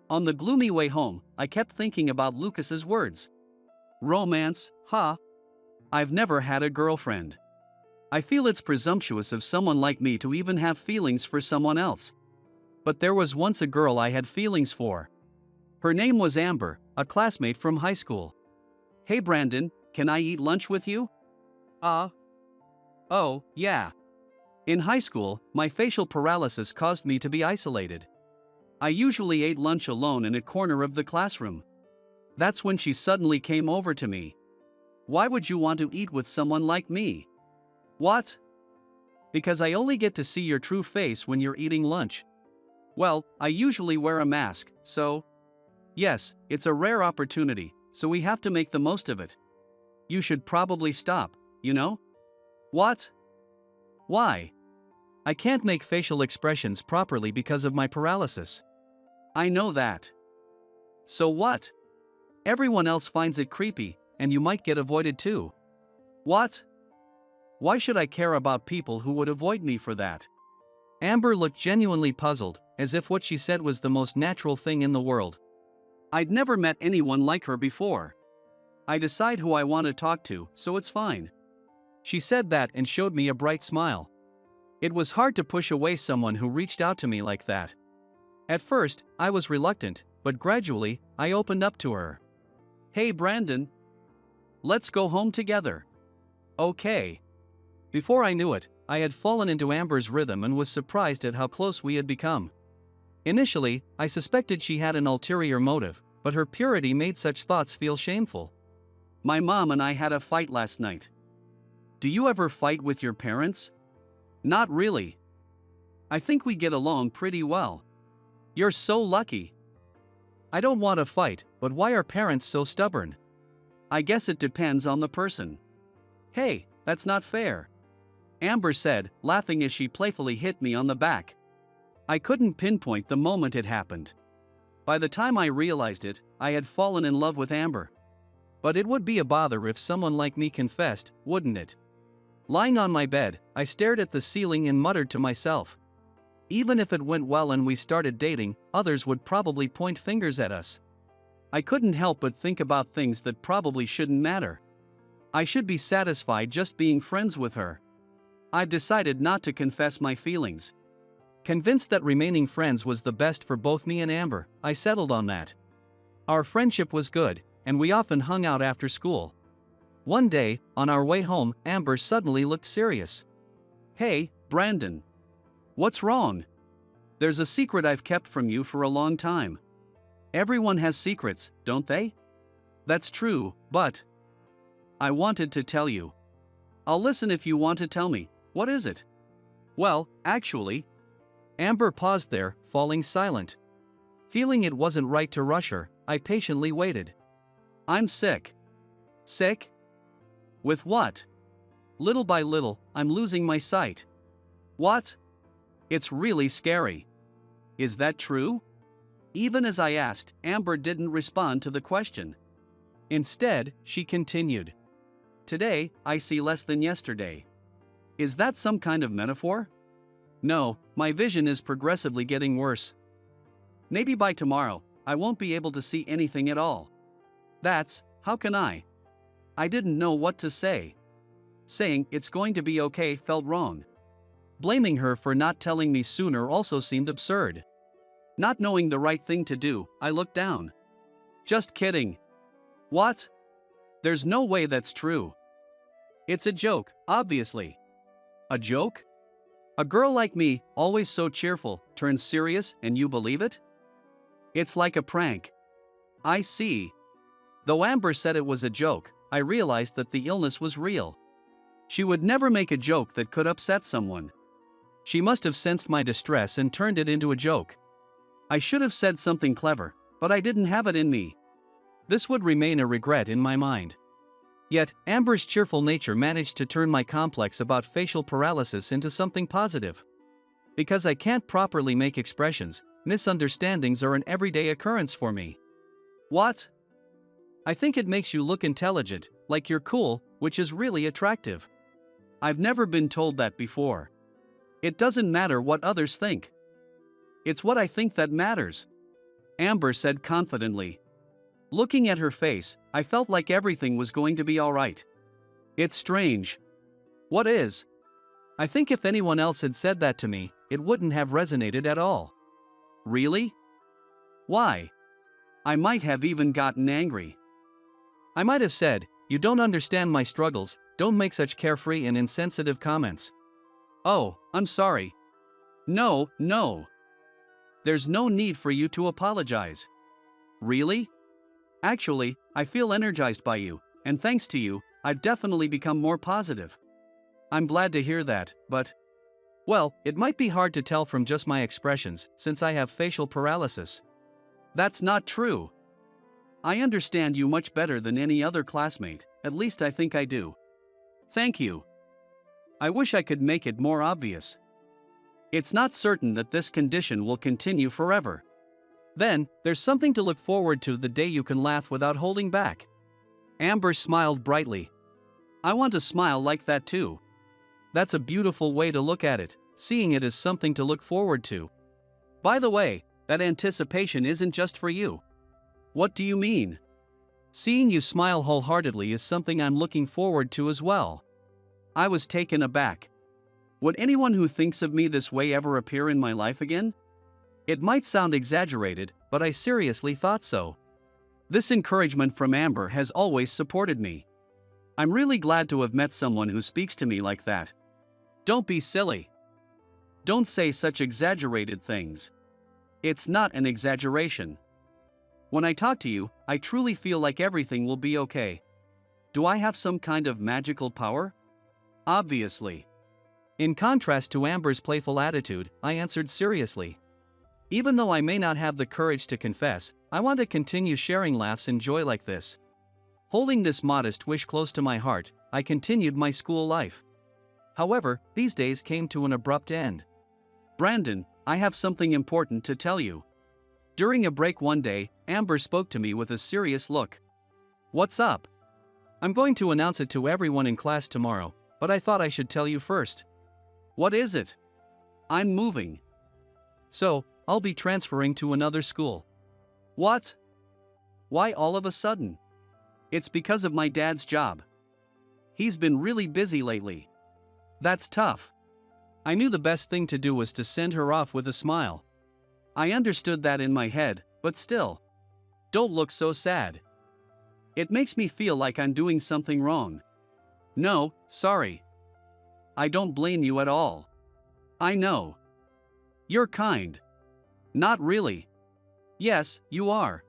On the gloomy way home, I kept thinking about Lucas's words. Romance, huh? I've never had a girlfriend. I feel it's presumptuous of someone like me to even have feelings for someone else. But there was once a girl I had feelings for. Her name was Amber, a classmate from high school. Hey Brandon, can I eat lunch with you? Oh, yeah. In high school, my facial paralysis caused me to be isolated. I usually ate lunch alone in a corner of the classroom. That's when she suddenly came over to me. Why would you want to eat with someone like me? What? Because I only get to see your true face when you're eating lunch. Well, I usually wear a mask, so... Yes, it's a rare opportunity, so we have to make the most of it. You should probably stop, you know? What? Why? I can't make facial expressions properly because of my paralysis. I know that. So what? Everyone else finds it creepy, and you might get avoided too. What? Why should I care about people who would avoid me for that? Amber looked genuinely puzzled, as if what she said was the most natural thing in the world. I'd never met anyone like her before. I decide who I want to talk to, so it's fine. She said that and showed me a bright smile. It was hard to push away someone who reached out to me like that. At first, I was reluctant, but gradually, I opened up to her. Hey Brandon. Let's go home together. Okay. Before I knew it, I had fallen into Amber's rhythm and was surprised at how close we had become. Initially, I suspected she had an ulterior motive, but her purity made such thoughts feel shameful. My mom and I had a fight last night. Do you ever fight with your parents? Not really. I think we get along pretty well. You're so lucky. I don't want to fight, but why are parents so stubborn? I guess it depends on the person. Hey, that's not fair. Amber said, laughing as she playfully hit me on the back. I couldn't pinpoint the moment it happened. By the time I realized it, I had fallen in love with Amber. But it would be a bother if someone like me confessed, wouldn't it? Lying on my bed, I stared at the ceiling and muttered to myself. Even if it went well and we started dating, others would probably point fingers at us. I couldn't help but think about things that probably shouldn't matter. I should be satisfied just being friends with her. I've decided not to confess my feelings. Convinced that remaining friends was the best for both me and Amber, I settled on that. Our friendship was good, and we often hung out after school. One day, on our way home, Amber suddenly looked serious. Hey, Brandon. What's wrong? There's a secret I've kept from you for a long time. Everyone has secrets, don't they? That's true, but... I wanted to tell you. I'll listen if you want to tell me. What is it? Well, actually. Amber paused there, falling silent. Feeling it wasn't right to rush her, I patiently waited. I'm sick. Sick? With what? Little by little, I'm losing my sight. What? It's really scary. Is that true? Even as I asked, Amber didn't respond to the question. Instead, she continued. Today, I see less than yesterday. Is that some kind of metaphor? No, my vision is progressively getting worse. Maybe by tomorrow, I won't be able to see anything at all. How can I? I didn't know what to say. Saying it's going to be okay felt wrong. Blaming her for not telling me sooner also seemed absurd. Not knowing the right thing to do, I looked down. Just kidding. What? There's no way that's true. It's a joke, obviously. A joke? A girl like me, always so cheerful, turns serious and you believe it? It's like a prank. I see. Though Amber said it was a joke, I realized that the illness was real. She would never make a joke that could upset someone. She must have sensed my distress and turned it into a joke. I should have said something clever, but I didn't have it in me. This would remain a regret in my mind. Yet, Amber's cheerful nature managed to turn my complex about facial paralysis into something positive. Because I can't properly make expressions, misunderstandings are an everyday occurrence for me. What? I think it makes you look intelligent, like you're cool, which is really attractive. I've never been told that before. It doesn't matter what others think. It's what I think that matters, Amber said confidently. Looking at her face, I felt like everything was going to be alright. It's strange. What is? I think if anyone else had said that to me, it wouldn't have resonated at all. Really? Why? I might have even gotten angry. I might have said, "You don't understand my struggles, don't make such carefree and insensitive comments." Oh, I'm sorry. No. There's no need for you to apologize. Really? Actually, I feel energized by you, and thanks to you, I've definitely become more positive. I'm glad to hear that, but... Well, it might be hard to tell from just my expressions, since I have facial paralysis. That's not true. I understand you much better than any other classmate, at least I think I do. Thank you. I wish I could make it more obvious. It's not certain that this condition will continue forever. Then, there's something to look forward to, the day you can laugh without holding back. Amber smiled brightly. I want to smile like that too. That's a beautiful way to look at it, seeing it as something to look forward to. By the way, that anticipation isn't just for you. What do you mean? Seeing you smile wholeheartedly is something I'm looking forward to as well. I was taken aback. Would anyone who thinks of me this way ever appear in my life again? It might sound exaggerated, but I seriously thought so. This encouragement from Amber has always supported me. I'm really glad to have met someone who speaks to me like that. Don't be silly. Don't say such exaggerated things. It's not an exaggeration. When I talk to you, I truly feel like everything will be okay. Do I have some kind of magical power? Obviously. In contrast to Amber's playful attitude, I answered seriously. Even though I may not have the courage to confess, I want to continue sharing laughs and joy like this. Holding this modest wish close to my heart, I continued my school life. However, these days came to an abrupt end. Brandon, I have something important to tell you. During a break one day, Amber spoke to me with a serious look. What's up? I'm going to announce it to everyone in class tomorrow, but I thought I should tell you first. What is it? I'm moving. So, I'll be transferring to another school. What? Why all of a sudden? It's because of my dad's job. He's been really busy lately. That's tough. I knew the best thing to do was to send her off with a smile. I understood that in my head, but still. Don't look so sad. It makes me feel like I'm doing something wrong. No, sorry. I don't blame you at all. I know. You're kind. Not really. Yes, you are.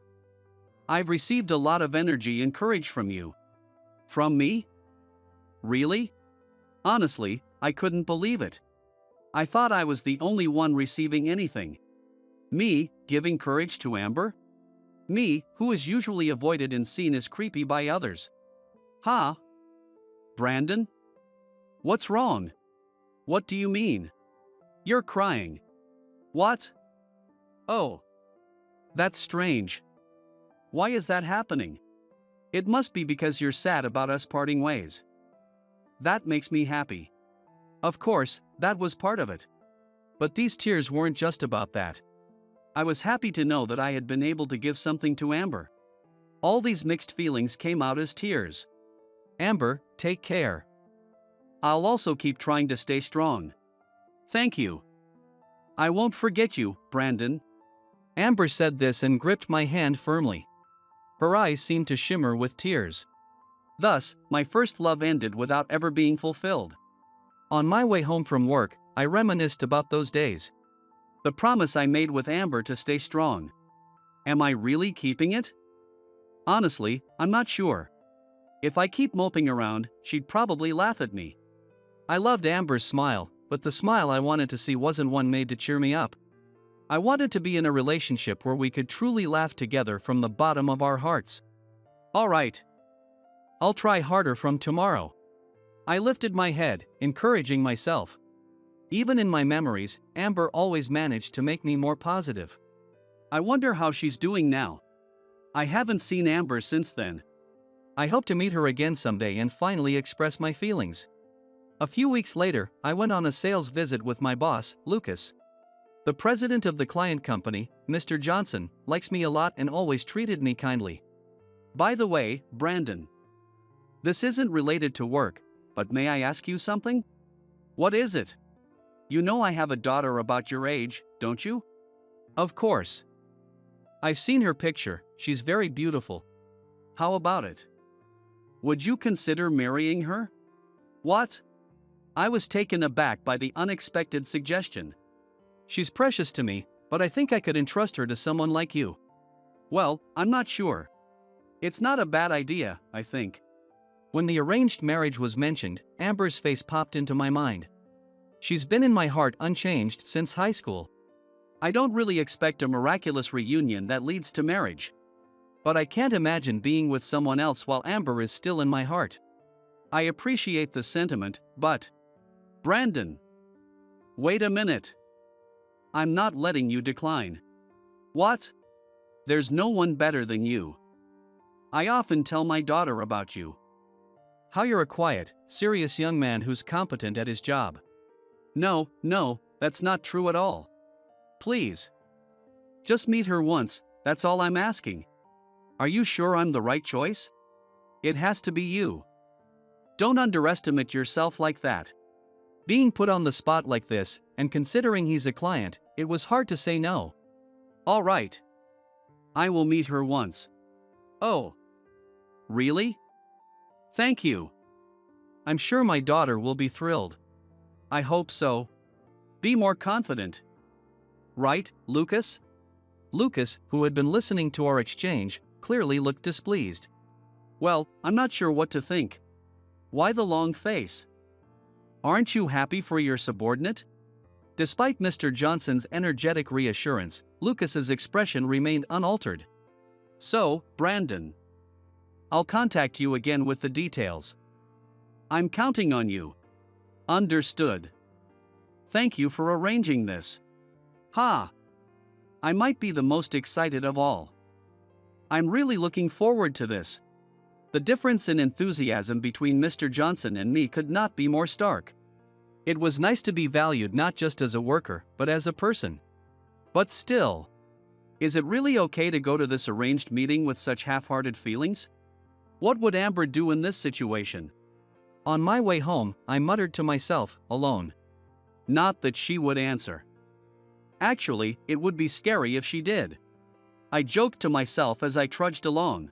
I've received a lot of energy and courage from you. From me? Really? Honestly, I couldn't believe it. I thought I was the only one receiving anything. Me, giving courage to Amber? Me, who is usually avoided and seen as creepy by others. Huh? Brandon? What's wrong? What do you mean? You're crying. What? Oh. That's strange. Why is that happening? It must be because you're sad about us parting ways. That makes me happy. Of course, that was part of it. But these tears weren't just about that. I was happy to know that I had been able to give something to Amber. All these mixed feelings came out as tears. Amber, take care. I'll also keep trying to stay strong. Thank you. I won't forget you, Brandon. Amber said this and gripped my hand firmly. Her eyes seemed to shimmer with tears. Thus, my first love ended without ever being fulfilled. On my way home from work, I reminisced about those days. The promise I made with Amber to stay strong. Am I really keeping it? Honestly, I'm not sure. If I keep moping around, she'd probably laugh at me. I loved Amber's smile, but the smile I wanted to see wasn't one made to cheer me up. I wanted to be in a relationship where we could truly laugh together from the bottom of our hearts. Alright. I'll try harder from tomorrow. I lifted my head, encouraging myself. Even in my memories, Amber always managed to make me more positive. I wonder how she's doing now. I haven't seen Amber since then. I hope to meet her again someday and finally express my feelings. A few weeks later, I went on a sales visit with my boss, Lucas. The president of the client company, Mr. Johnson, likes me a lot and always treated me kindly. By the way, Brandon. This isn't related to work, but may I ask you something? What is it? You know I have a daughter about your age, don't you? Of course. I've seen her picture, she's very beautiful. How about it? Would you consider marrying her? What? I was taken aback by the unexpected suggestion. She's precious to me, but I think I could entrust her to someone like you. Well, I'm not sure. It's not a bad idea, I think. When the arranged marriage was mentioned, Amber's face popped into my mind. She's been in my heart unchanged since high school. I don't really expect a miraculous reunion that leads to marriage. But I can't imagine being with someone else while Amber is still in my heart. I appreciate the sentiment, but... Brandon! Wait a minute. I'm not letting you decline. What? There's no one better than you. I often tell my daughter about you. How you're a quiet, serious young man who's competent at his job. No, that's not true at all. Please. Just meet her once, that's all I'm asking. Are you sure I'm the right choice? It has to be you. Don't underestimate yourself like that. Being put on the spot like this, and considering he's a client, it was hard to say no. All right. I will meet her once. Oh. Really? Thank you. I'm sure my daughter will be thrilled. I hope so. Be more confident. Right, Lucas? Lucas, who had been listening to our exchange, clearly looked displeased. Well, I'm not sure what to think. Why the long face? Aren't you happy for your subordinate? Despite Mr. Johnson's energetic reassurance, Lucas's expression remained unaltered. So, Brandon. I'll contact you again with the details. I'm counting on you. Understood. Thank you for arranging this. Ha! I might be the most excited of all. I'm really looking forward to this. The difference in enthusiasm between Mr. Johnson and me could not be more stark. It was nice to be valued not just as a worker, but as a person. But still, is it really okay to go to this arranged meeting with such half-hearted feelings? What would Amber do in this situation? On my way home, I muttered to myself, alone. Not that she would answer. Actually, it would be scary if she did. I joked to myself as I trudged along.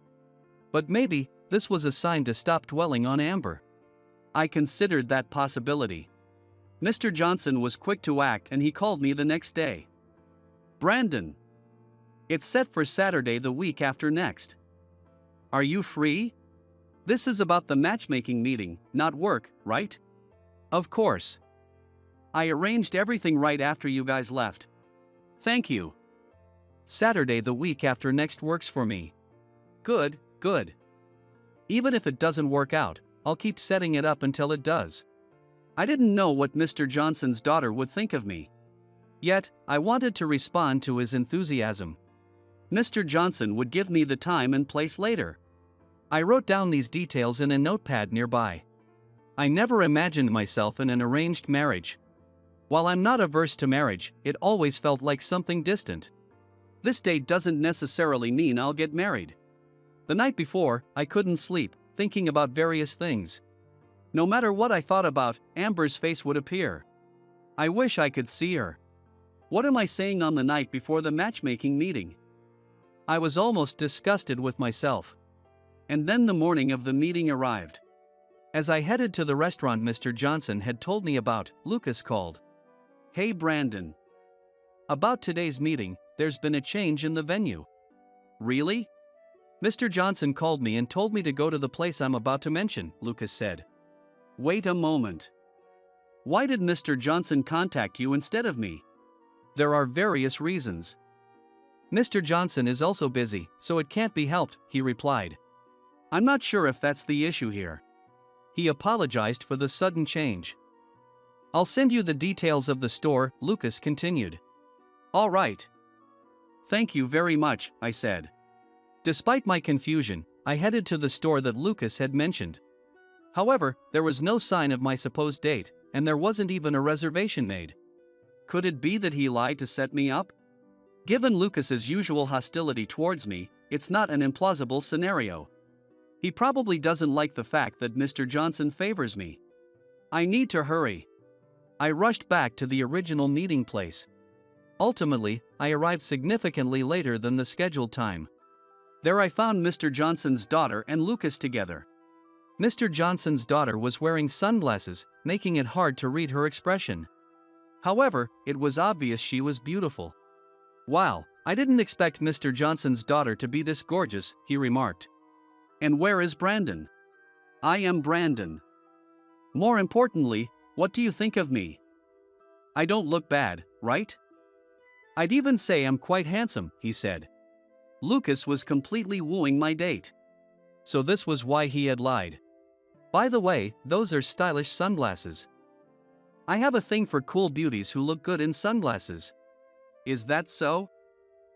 But maybe, this was a sign to stop dwelling on Amber. I considered that possibility. Mr. Johnson was quick to act and he called me the next day. Brandon. It's set for Saturday the week after next. Are you free? This is about the matchmaking meeting, not work, right? Of course. I arranged everything right after you guys left. Thank you. Saturday the week after next works for me. Good, good. Even if it doesn't work out, I'll keep setting it up until it does. I didn't know what Mr. Johnson's daughter would think of me. Yet, I wanted to respond to his enthusiasm. Mr. Johnson would give me the time and place later. I wrote down these details in a notepad nearby. I never imagined myself in an arranged marriage. While I'm not averse to marriage, it always felt like something distant. This date doesn't necessarily mean I'll get married. The night before, I couldn't sleep, thinking about various things. No matter what I thought about, Amber's face would appear. I wish I could see her. What am I saying on the night before the matchmaking meeting? I was almost disgusted with myself. And then the morning of the meeting arrived. As I headed to the restaurant Mr. Johnson had told me about, Lucas called. Hey Brandon. About today's meeting, there's been a change in the venue. Really? Mr. Johnson called me and told me to go to the place I'm about to mention, Lucas said. Wait a moment. Why did Mr. Johnson contact you instead of me? There are various reasons. Mr. Johnson is also busy, so it can't be helped, he replied. I'm not sure if that's the issue here. He apologized for the sudden change. I'll send you the details of the store, Lucas continued. All right. Thank you very much, I said. Despite my confusion, I headed to the store that Lucas had mentioned. However, there was no sign of my supposed date, and there wasn't even a reservation made. Could it be that he lied to set me up? Given Lucas's usual hostility towards me, it's not an implausible scenario. He probably doesn't like the fact that Mr. Johnson favors me. I need to hurry. I rushed back to the original meeting place. Ultimately, I arrived significantly later than the scheduled time. There I found Mr. Johnson's daughter and Lucas together. Mr. Johnson's daughter was wearing sunglasses, making it hard to read her expression. However, it was obvious she was beautiful. Wow, I didn't expect Mr. Johnson's daughter to be this gorgeous, he remarked. And where is Brandon? I am Brandon. More importantly, what do you think of me? I don't look bad, right? I'd even say I'm quite handsome, he said. Lucas was completely wooing my date. So this was why he had lied. By the way, those are stylish sunglasses. I have a thing for cool beauties who look good in sunglasses. Is that so?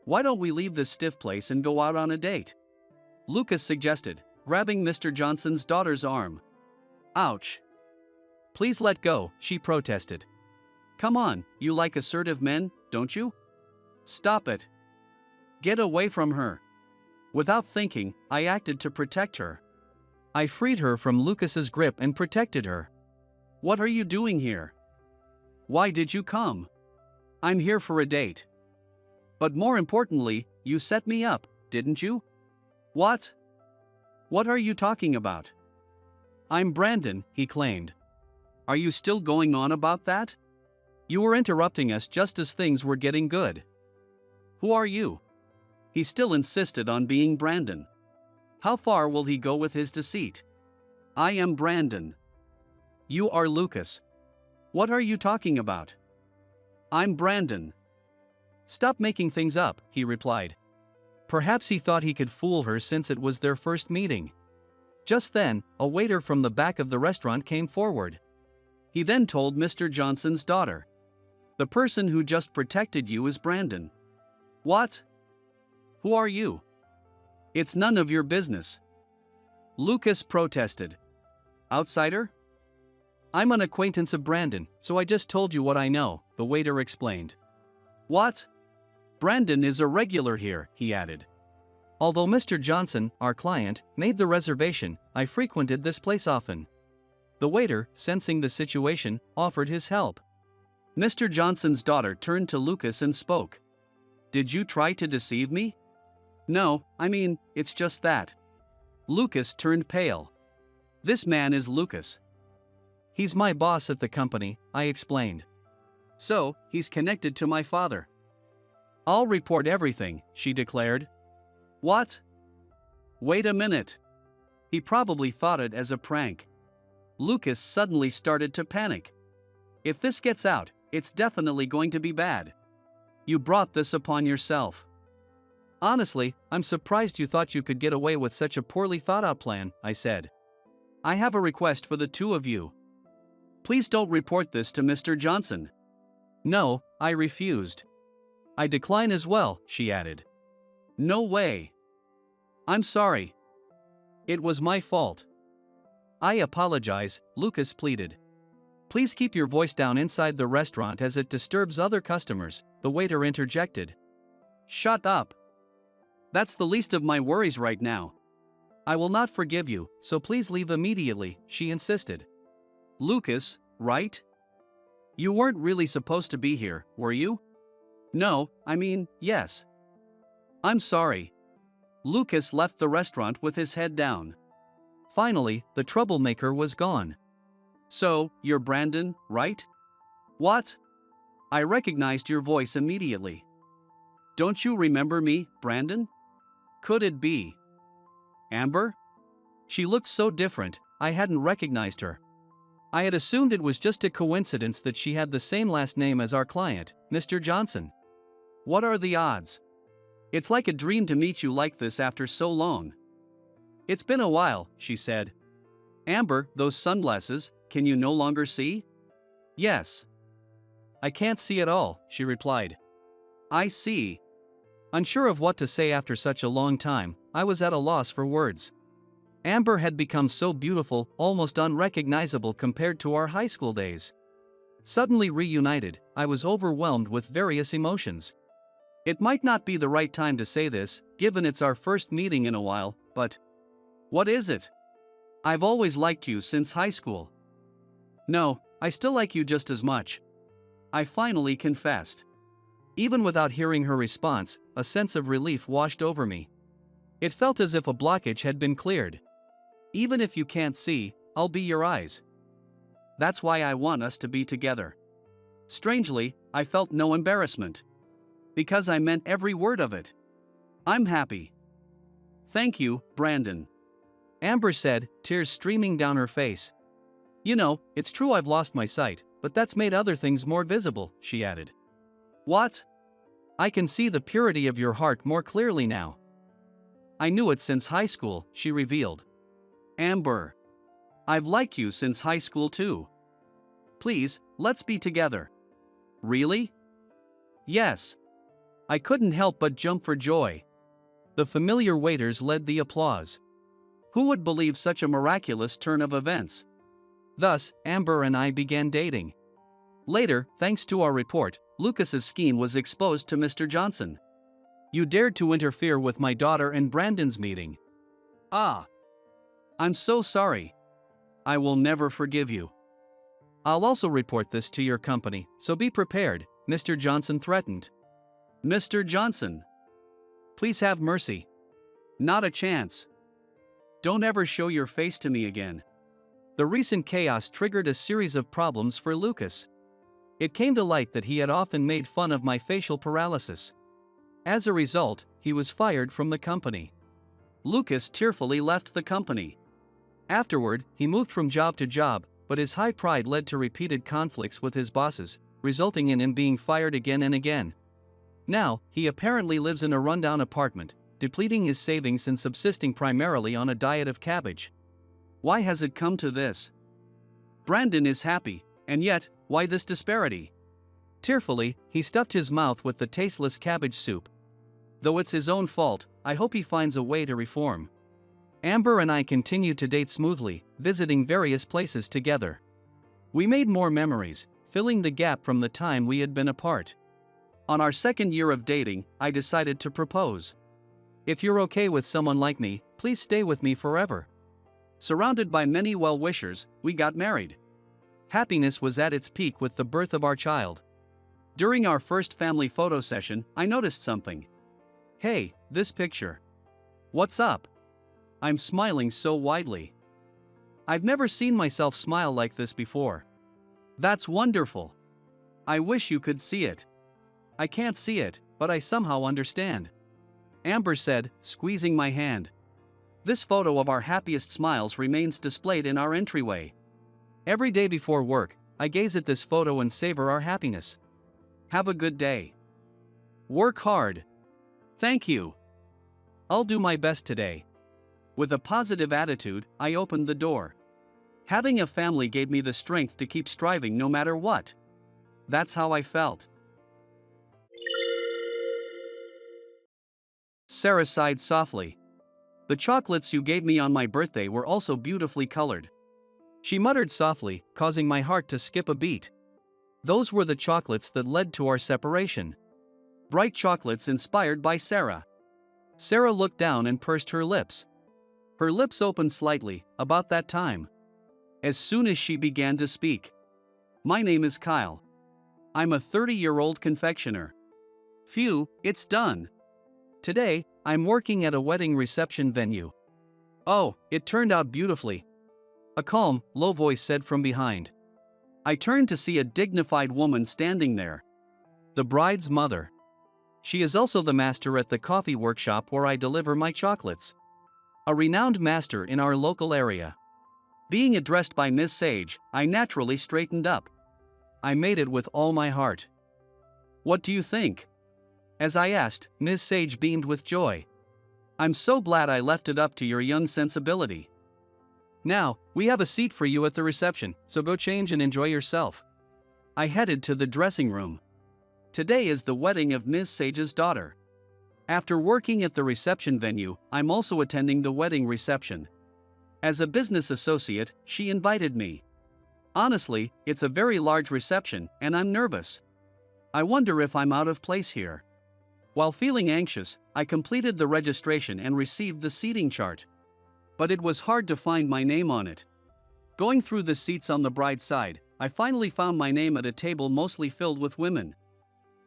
Why don't we leave this stiff place and go out on a date? Lucas suggested, grabbing Mr. Johnson's daughter's arm. Ouch. Please let go, she protested. Come on, you like assertive men, don't you? Stop it. Get away from her. Without thinking, I acted to protect her. I freed her from Lucas's grip and protected her. What are you doing here? Why did you come? I'm here for a date. But more importantly, you set me up, didn't you? What? What are you talking about? I'm Brandon, he claimed. Are you still going on about that? You were interrupting us just as things were getting good. Who are you? He still insisted on being Brandon. How far will he go with his deceit? I am Brandon. You are Lucas. What are you talking about? I'm Brandon. Stop making things up, he replied. Perhaps he thought he could fool her since it was their first meeting. Just then, a waiter from the back of the restaurant came forward. He then told Mr. Johnson's daughter. The person who just protected you is Brandon. What? Who are you? It's none of your business. Lucas protested. Outsider? I'm an acquaintance of Brandon, so I just told you what I know, the waiter explained. What? Brandon is a regular here, he added. Although Mr. Johnson, our client, made the reservation, I frequented this place often. The waiter, sensing the situation, offered his help. Mr. Johnson's daughter turned to Lucas and spoke. Did you try to deceive me? No, I mean, it's just that. Lucas turned pale. This man is Lucas. He's my boss at the company, I explained. So, he's connected to my father. I'll report everything, she declared. What? Wait a minute. He probably thought it as a prank. Lucas suddenly started to panic. If this gets out, it's definitely going to be bad. You brought this upon yourself. Honestly, I'm surprised you thought you could get away with such a poorly thought out plan, I said. I have a request for the two of you. Please don't report this to Mr. Johnson. No, I refused. I decline as well, she added. No way. I'm sorry. It was my fault. I apologize, Lucas pleaded. Please keep your voice down inside the restaurant as it disturbs other customers, the waiter interjected. Shut up. That's the least of my worries right now. I will not forgive you, so please leave immediately, she insisted. Lucas, right? You weren't really supposed to be here, were you? No, I mean, yes. I'm sorry. Lucas left the restaurant with his head down. Finally, the troublemaker was gone. So, you're Brandon, right? What? I recognized your voice immediately. Don't you remember me, Brandon? Could it be Amber? She looked so different, I hadn't recognized her. I had assumed it was just a coincidence that she had the same last name as our client, Mr. Johnson. What are the odds? It's like a dream to meet you like this after so long. It's been a while, she said. Amber, those sunglasses, can you no longer see? Yes. I can't see at all, she replied. I see. Unsure of what to say after such a long time, I was at a loss for words. Amber had become so beautiful, almost unrecognizable compared to our high school days. Suddenly reunited, I was overwhelmed with various emotions. It might not be the right time to say this, given it's our first meeting in a while, but what is it? I've always liked you since high school. No, I still like you just as much. I finally confessed. Even without hearing her response, a sense of relief washed over me. It felt as if a blockage had been cleared. Even if you can't see, I'll be your eyes. That's why I want us to be together. Strangely, I felt no embarrassment. Because I meant every word of it. I'm happy. Thank you, Brandon. Amber said, tears streaming down her face. You know, it's true I've lost my sight, but that's made other things more visible, she added. What? I can see the purity of your heart more clearly now. I knew it since high school, she revealed. Amber. I've liked you since high school too. Please, let's be together. Really? Yes. I couldn't help but jump for joy. The familiar waiters led the applause. Who would believe such a miraculous turn of events? Thus, Amber and I began dating. Later, thanks to our report, Lucas's scheme was exposed to Mr. Johnson. You dared to interfere with my daughter and Brandon's meeting. Ah. I'm so sorry. I will never forgive you. I'll also report this to your company, so be prepared, Mr. Johnson threatened. Mr. Johnson. Please have mercy. Not a chance. Don't ever show your face to me again. The recent chaos triggered a series of problems for Lucas. It came to light that he had often made fun of my facial paralysis. As a result, he was fired from the company. Lucas tearfully left the company. Afterward, he moved from job to job, but his high pride led to repeated conflicts with his bosses, resulting in him being fired again and again. Now, he apparently lives in a rundown apartment, depleting his savings and subsisting primarily on a diet of cabbage. Why has it come to this? Brandon is happy, and yet, why this disparity? Tearfully, he stuffed his mouth with the tasteless cabbage soup. Though it's his own fault, I hope he finds a way to reform. Amber and I continued to date smoothly, visiting various places together. We made more memories, filling the gap from the time we had been apart. On our second year of dating, I decided to propose. If you're okay with someone like me, please stay with me forever. Surrounded by many well-wishers, we got married. Happiness was at its peak with the birth of our child. During our first family photo session, I noticed something. Hey, this picture. What's up? I'm smiling so widely. I've never seen myself smile like this before. That's wonderful. I wish you could see it. I can't see it, but I somehow understand. Amber said, squeezing my hand. This photo of our happiest smiles remains displayed in our entryway. Every day before work, I gaze at this photo and savor our happiness. Have a good day. Work hard. Thank you. I'll do my best today. With a positive attitude, I opened the door. Having a family gave me the strength to keep striving no matter what. That's how I felt. Sarah sighed softly. The chocolates you gave me on my birthday were also beautifully colored. She muttered softly, causing my heart to skip a beat. Those were the chocolates that led to our separation. Bright chocolates inspired by Sarah. Sarah looked down and pursed her lips. Her lips opened slightly, about that time. As soon as she began to speak. My name is Kyle. I'm a 30-year-old confectioner. Phew, it's done. Today, I'm working at a wedding reception venue. Oh, it turned out beautifully. A calm, low voice said from behind. I turned to see a dignified woman standing there. The bride's mother. She is also the master at the coffee workshop where I deliver my chocolates. A renowned master in our local area. Being addressed by Miss Sage, I naturally straightened up. I made it with all my heart. What do you think? As I asked, Miss Sage beamed with joy. I'm so glad I left it up to your young sensibility. Now, we have a seat for you at the reception, so go change and enjoy yourself. I headed to the dressing room. Today is the wedding of Miss Sage's daughter. After working at the reception venue, I'm also attending the wedding reception. As a business associate, she invited me. Honestly, it's a very large reception, and I'm nervous. I wonder if I'm out of place here. While feeling anxious, I completed the registration and received the seating chart. But it was hard to find my name on it. Going through the seats on the bride's side, I finally found my name at a table mostly filled with women.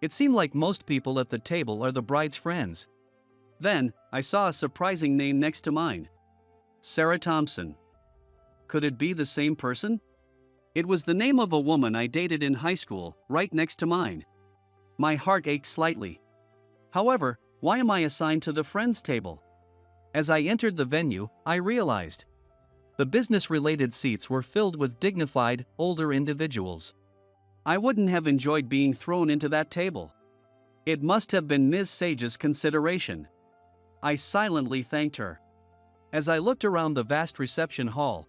It seemed like most people at the table are the bride's friends. Then, I saw a surprising name next to mine. Sarah Thompson. Could it be the same person? It was the name of a woman I dated in high school, right next to mine. My heart ached slightly. However, why am I assigned to the friends table? As I entered the venue, I realized. The business-related seats were filled with dignified, older individuals. I wouldn't have enjoyed being thrown into that table. It must have been Ms. Sage's consideration. I silently thanked her. As I looked around the vast reception hall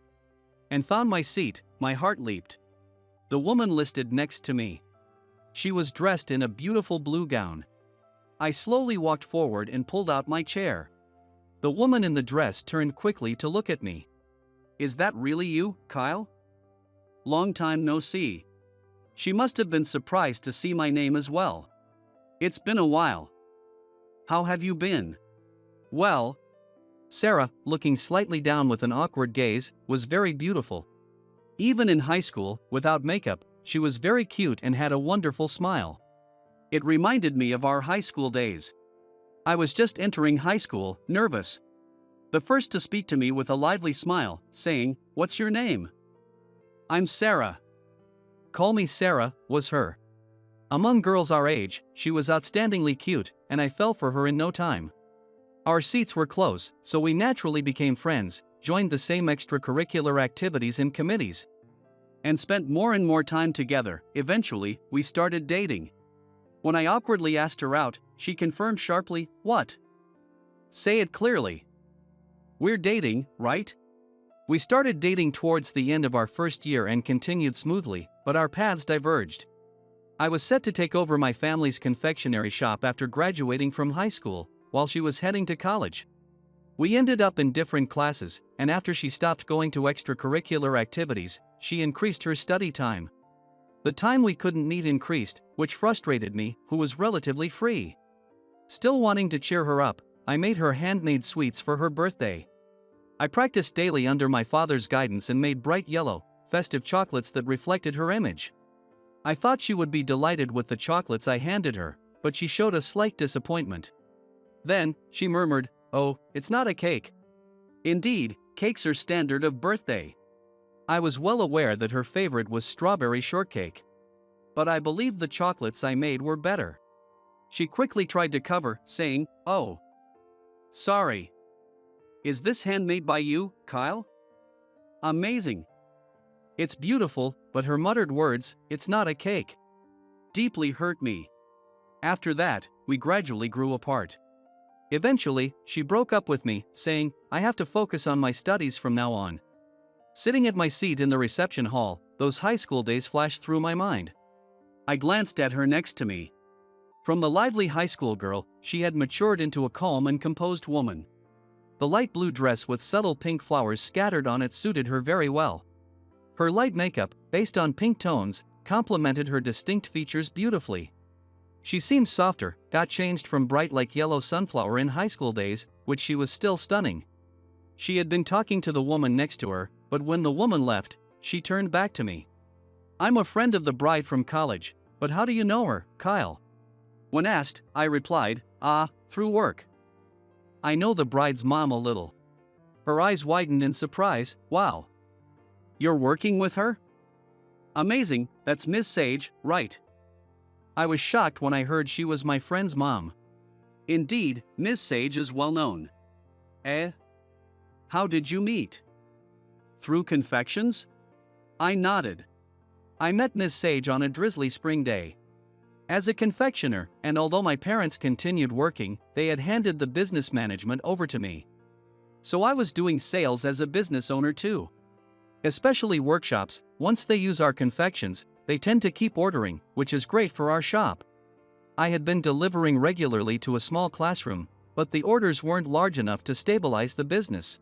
and found my seat, my heart leaped. The woman listed next to me. She was dressed in a beautiful blue gown. I slowly walked forward and pulled out my chair. The woman in the dress turned quickly to look at me. Is that really you, Kyle? Long time no see. She must have been surprised to see my name as well. It's been a while. How have you been? Well, Sarah, looking slightly down with an awkward gaze, was very beautiful. Even in high school, without makeup, she was very cute and had a wonderful smile. It reminded me of our high school days. I was just entering high school, nervous. The first to speak to me with a lively smile, saying, "What's your name?" "I'm Sarah." "Call me Sarah," was her. Among girls our age, she was outstandingly cute, and I fell for her in no time. Our seats were close, so we naturally became friends, joined the same extracurricular activities and committees, and spent more and more time together. Eventually, we started dating. When I awkwardly asked her out, she confirmed sharply, "What? Say it clearly. We're dating, right?" We started dating towards the end of our first year and continued smoothly, but our paths diverged. I was set to take over my family's confectionery shop after graduating from high school, while she was heading to college. We ended up in different classes, and after she stopped going to extracurricular activities, she increased her study time. The time we couldn't meet increased, which frustrated me, who was relatively free. Still wanting to cheer her up, I made her handmade sweets for her birthday. I practiced daily under my father's guidance and made bright yellow, festive chocolates that reflected her image. I thought she would be delighted with the chocolates I handed her, but she showed a slight disappointment. Then, she murmured, "Oh, it's not a cake." Indeed, cakes are standard of birthday. I was well aware that her favorite was strawberry shortcake. But I believed the chocolates I made were better. She quickly tried to cover, saying, "Oh, sorry." Is this handmade by you, Kyle? Amazing. It's beautiful, but her muttered words, "It's not a cake," deeply hurt me. After that, we gradually grew apart. Eventually, she broke up with me, saying, "I have to focus on my studies from now on." Sitting at my seat in the reception hall, those high school days flashed through my mind. I glanced at her next to me. From the lively high school girl, she had matured into a calm and composed woman. The light blue dress with subtle pink flowers scattered on it suited her very well. Her light makeup, based on pink tones, complemented her distinct features beautifully. She seemed softer, got changed from bright like yellow sunflower in high school days, which she was still stunning. She had been talking to the woman next to her, but when the woman left, she turned back to me. "I'm a friend of the bride from college, but how do you know her, Kyle?" When asked, I replied, "Through work. I know the bride's mom a little." Her eyes widened in surprise. "Wow. You're working with her? Amazing, that's Miss Sage, right?" I was shocked when I heard she was my friend's mom. Indeed, Miss Sage is well known. Eh? How did you meet? Through confections? I nodded. I met Miss Sage on a drizzly spring day. As a confectioner, and although my parents continued working, they had handed the business management over to me. So I was doing sales as a business owner too. Especially workshops, once they use our confections, they tend to keep ordering, which is great for our shop. I had been delivering regularly to a small classroom, but the orders weren't large enough to stabilize the business.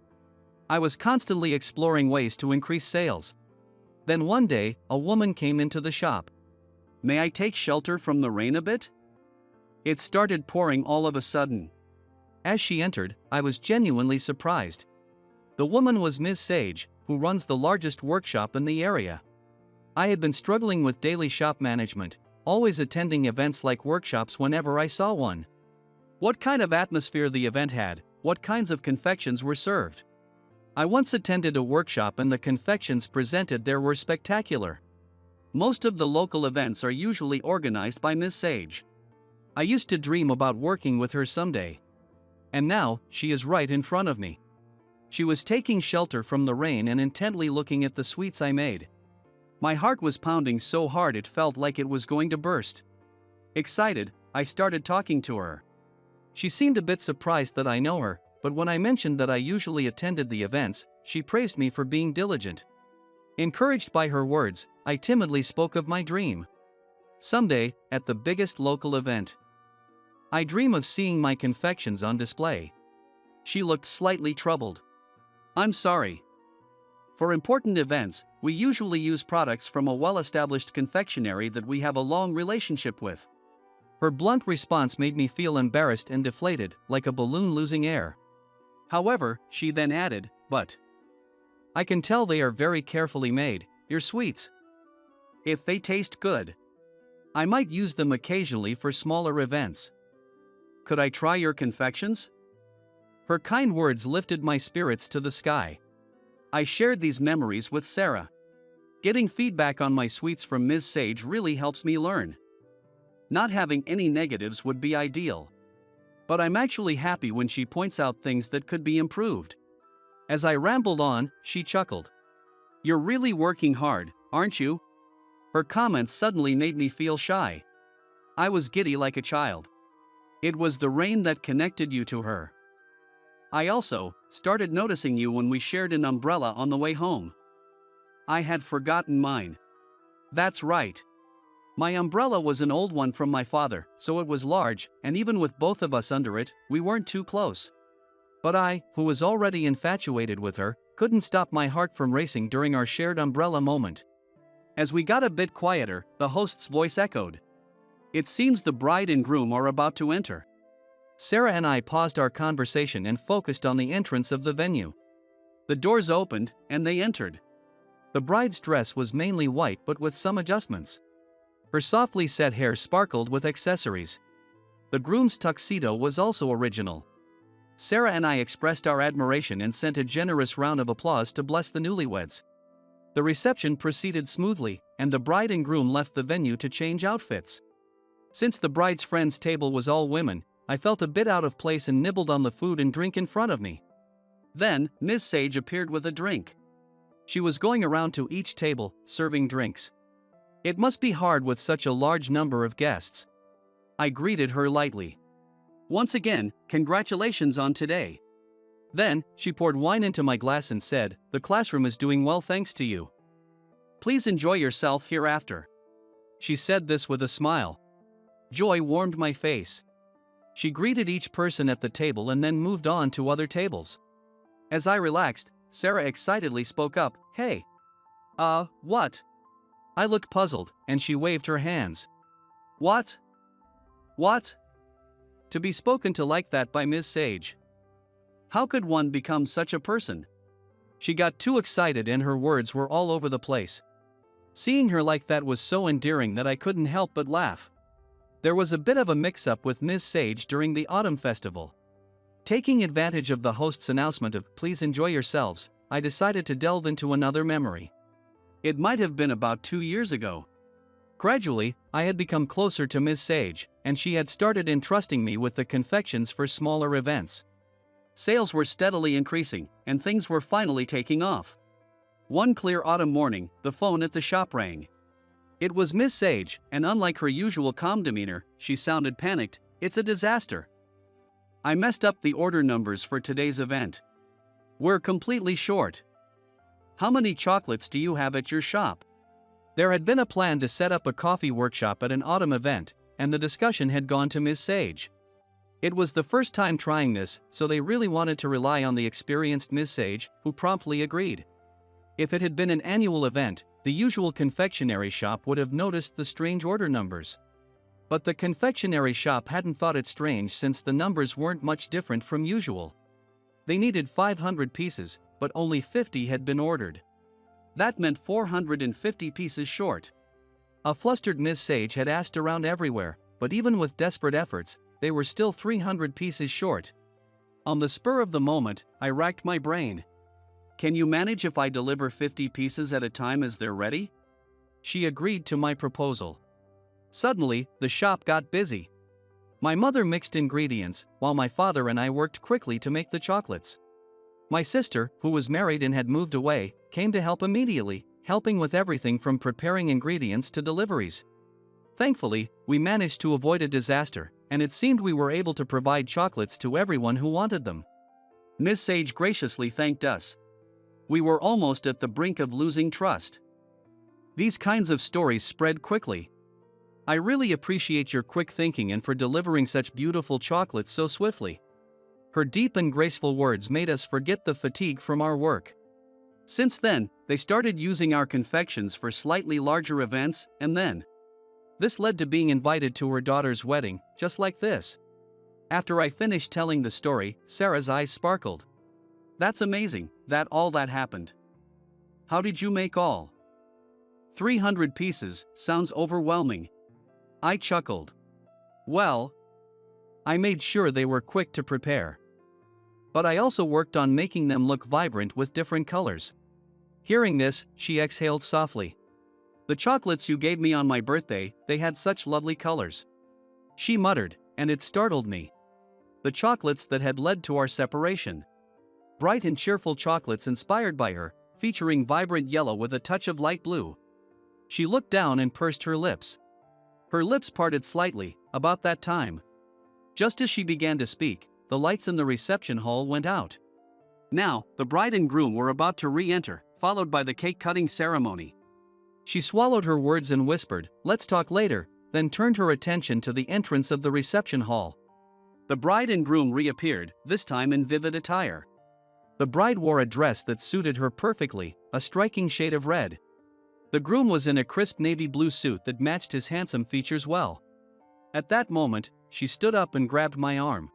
I was constantly exploring ways to increase sales. Then one day, a woman came into the shop. "May I take shelter from the rain a bit?" It started pouring all of a sudden. As she entered, I was genuinely surprised. The woman was Miss Sage, who runs the largest workshop in the area. I had been struggling with daily shop management, always attending events like workshops whenever I saw one. What kind of atmosphere the event had, what kinds of confections were served. I once attended a workshop and the confections presented there were spectacular. Most of the local events are usually organized by Miss Sage. I used to dream about working with her someday. And now, she is right in front of me. She was taking shelter from the rain and intently looking at the sweets I made. My heart was pounding so hard it felt like it was going to burst. Excited, I started talking to her. She seemed a bit surprised that I know her, but when I mentioned that I usually attended the events, she praised me for being diligent. Encouraged by her words, I timidly spoke of my dream. Someday, at the biggest local event. I dream of seeing my confections on display. She looked slightly troubled. "I'm sorry. For important events, we usually use products from a well-established confectionery that we have a long relationship with." Her blunt response made me feel embarrassed and deflated, like a balloon losing air. However, she then added, "But I can tell they are very carefully made, your sweets. If they taste good, I might use them occasionally for smaller events. Could I try your confections?" Her kind words lifted my spirits to the sky. I shared these memories with Sarah. Getting feedback on my sweets from Ms. Sage really helps me learn. Not having any negatives would be ideal. But I'm actually happy when she points out things that could be improved. As I rambled on, she chuckled. "You're really working hard, aren't you?" Her comments suddenly made me feel shy. I was giddy like a child. It was the rain that connected you to her. I also started noticing you when we shared an umbrella on the way home. I had forgotten mine. That's right. My umbrella was an old one from my father, so it was large, and even with both of us under it, we weren't too close. But I, who was already infatuated with her, couldn't stop my heart from racing during our shared umbrella moment. As we got a bit quieter, the host's voice echoed. "It seems the bride and groom are about to enter." Sarah and I paused our conversation and focused on the entrance of the venue. The doors opened, and they entered. The bride's dress was mainly white but with some adjustments. Her softly set hair sparkled with accessories. The groom's tuxedo was also original. Sarah and I expressed our admiration and sent a generous round of applause to bless the newlyweds. The reception proceeded smoothly, and the bride and groom left the venue to change outfits. Since the bride's friend's table was all women, I felt a bit out of place and nibbled on the food and drink in front of me. Then, Ms. Sage appeared with a drink. She was going around to each table, serving drinks. It must be hard with such a large number of guests. I greeted her lightly. Once again, congratulations on today. Then, she poured wine into my glass and said, "The classroom is doing well thanks to you. Please enjoy yourself hereafter." She said this with a smile. Joy warmed my face. She greeted each person at the table and then moved on to other tables. As I relaxed, Sarah excitedly spoke up, "Hey. What?" I looked puzzled, and she waved her hands. What? What? To be spoken to like that by Ms. Sage. How could one become such a person? She got too excited and her words were all over the place. Seeing her like that was so endearing that I couldn't help but laugh. There was a bit of a mix-up with Ms. Sage during the autumn festival. Taking advantage of the host's announcement of "please enjoy yourselves," I decided to delve into another memory. It might have been about 2 years ago. Gradually, I had become closer to Ms. Sage, and she had started entrusting me with the confections for smaller events. Sales were steadily increasing, and things were finally taking off. One clear autumn morning, the phone at the shop rang. It was Miss Sage, and unlike her usual calm demeanor, she sounded panicked. "It's a disaster. I messed up the order numbers for today's event. We're completely short. How many chocolates do you have at your shop?" There had been a plan to set up a coffee workshop at an autumn event, and the discussion had gone to Miss Sage. It was the first time trying this, so they really wanted to rely on the experienced Miss Sage, who promptly agreed. If it had been an annual event, the usual confectionery shop would have noticed the strange order numbers. But the confectionery shop hadn't thought it strange since the numbers weren't much different from usual. They needed 500 pieces, but only 50 had been ordered. That meant 450 pieces short. A flustered Miss Sage had asked around everywhere, but even with desperate efforts, they were still 300 pieces short. On the spur of the moment, I racked my brain. "Can you manage if I deliver 50 pieces at a time as they're ready?" She agreed to my proposal. Suddenly, the shop got busy. My mother mixed ingredients, while my father and I worked quickly to make the chocolates. My sister, who was married and had moved away, came to help immediately, helping with everything from preparing ingredients to deliveries. Thankfully, we managed to avoid a disaster, and it seemed we were able to provide chocolates to everyone who wanted them. Miss Sage graciously thanked us. We were almost at the brink of losing trust. These kinds of stories spread quickly. I really appreciate your quick thinking and for delivering such beautiful chocolates so swiftly. Her deep and graceful words made us forget the fatigue from our work. Since then, they started using our confections for slightly larger events, and then this led to being invited to her daughter's wedding, just like this. After I finished telling the story, Sarah's eyes sparkled. "That's amazing, that all that happened. How did you make all 300 pieces? Sounds overwhelming." I chuckled. "Well, I made sure they were quick to prepare. But I also worked on making them look vibrant with different colors." Hearing this, she exhaled softly. "The chocolates you gave me on my birthday, they had such lovely colors." She muttered, and it startled me. The chocolates that had led to our separation. Bright and cheerful chocolates inspired by her, featuring vibrant yellow with a touch of light blue. She looked down and pursed her lips. Her lips parted slightly, about that time. Just as she began to speak, the lights in the reception hall went out. Now, the bride and groom were about to re-enter, followed by the cake-cutting ceremony. She swallowed her words and whispered, "Let's talk later," then turned her attention to the entrance of the reception hall. The bride and groom reappeared, this time in vivid attire. The bride wore a dress that suited her perfectly, a striking shade of red. The groom was in a crisp navy blue suit that matched his handsome features well. At that moment, she stood up and grabbed my arm.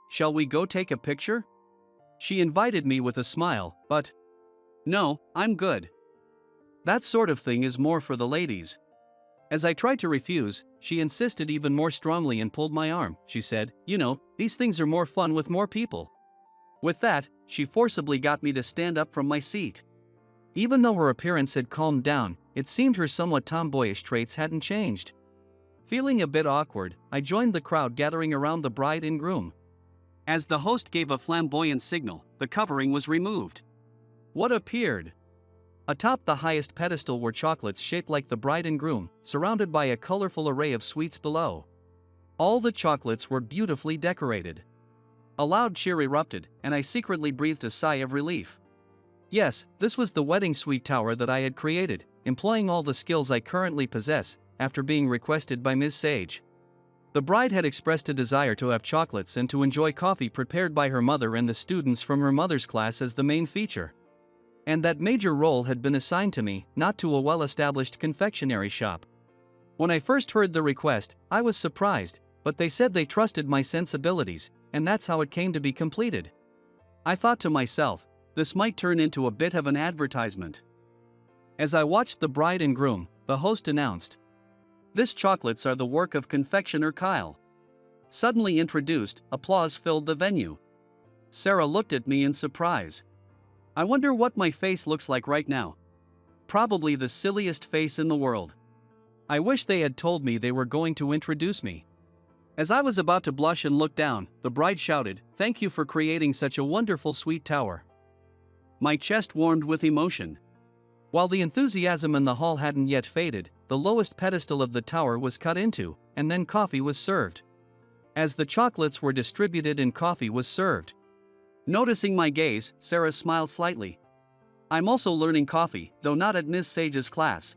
"Shall we go take a picture?" She invited me with a smile, but "No, I'm good. That sort of thing is more for the ladies." As I tried to refuse, she insisted even more strongly and pulled my arm. She said, "You know, these things are more fun with more people." With that, she forcibly got me to stand up from my seat. Even though her appearance had calmed down, it seemed her somewhat tomboyish traits hadn't changed. Feeling a bit awkward, I joined the crowd gathering around the bride and groom. As the host gave a flamboyant signal, the covering was removed. What appeared? Atop the highest pedestal were chocolates shaped like the bride and groom, surrounded by a colorful array of sweets below. All the chocolates were beautifully decorated. A loud cheer erupted, and I secretly breathed a sigh of relief. Yes, this was the wedding sweet tower that I had created, employing all the skills I currently possess, after being requested by Ms. Sage. The bride had expressed a desire to have chocolates and to enjoy coffee prepared by her mother and the students from her mother's class as the main feature. And that major role had been assigned to me, not to a well-established confectionery shop. When I first heard the request, I was surprised, but they said they trusted my sensibilities, and that's how it came to be completed. I thought to myself, this might turn into a bit of an advertisement. As I watched the bride and groom, the host announced, "These chocolates are the work of confectioner Kyle." Suddenly introduced, applause filled the venue. Sarah looked at me in surprise. I wonder what my face looks like right now. Probably the silliest face in the world. I wish they had told me they were going to introduce me. As I was about to blush and look down, the bride shouted, "Thank you for creating such a wonderful sweet tower." My chest warmed with emotion. While the enthusiasm in the hall hadn't yet faded, the lowest pedestal of the tower was cut into, and then coffee was served. As the chocolates were distributed and coffee was served. Noticing my gaze, Sarah smiled slightly. "I'm also learning coffee, though not at Miss Sage's class."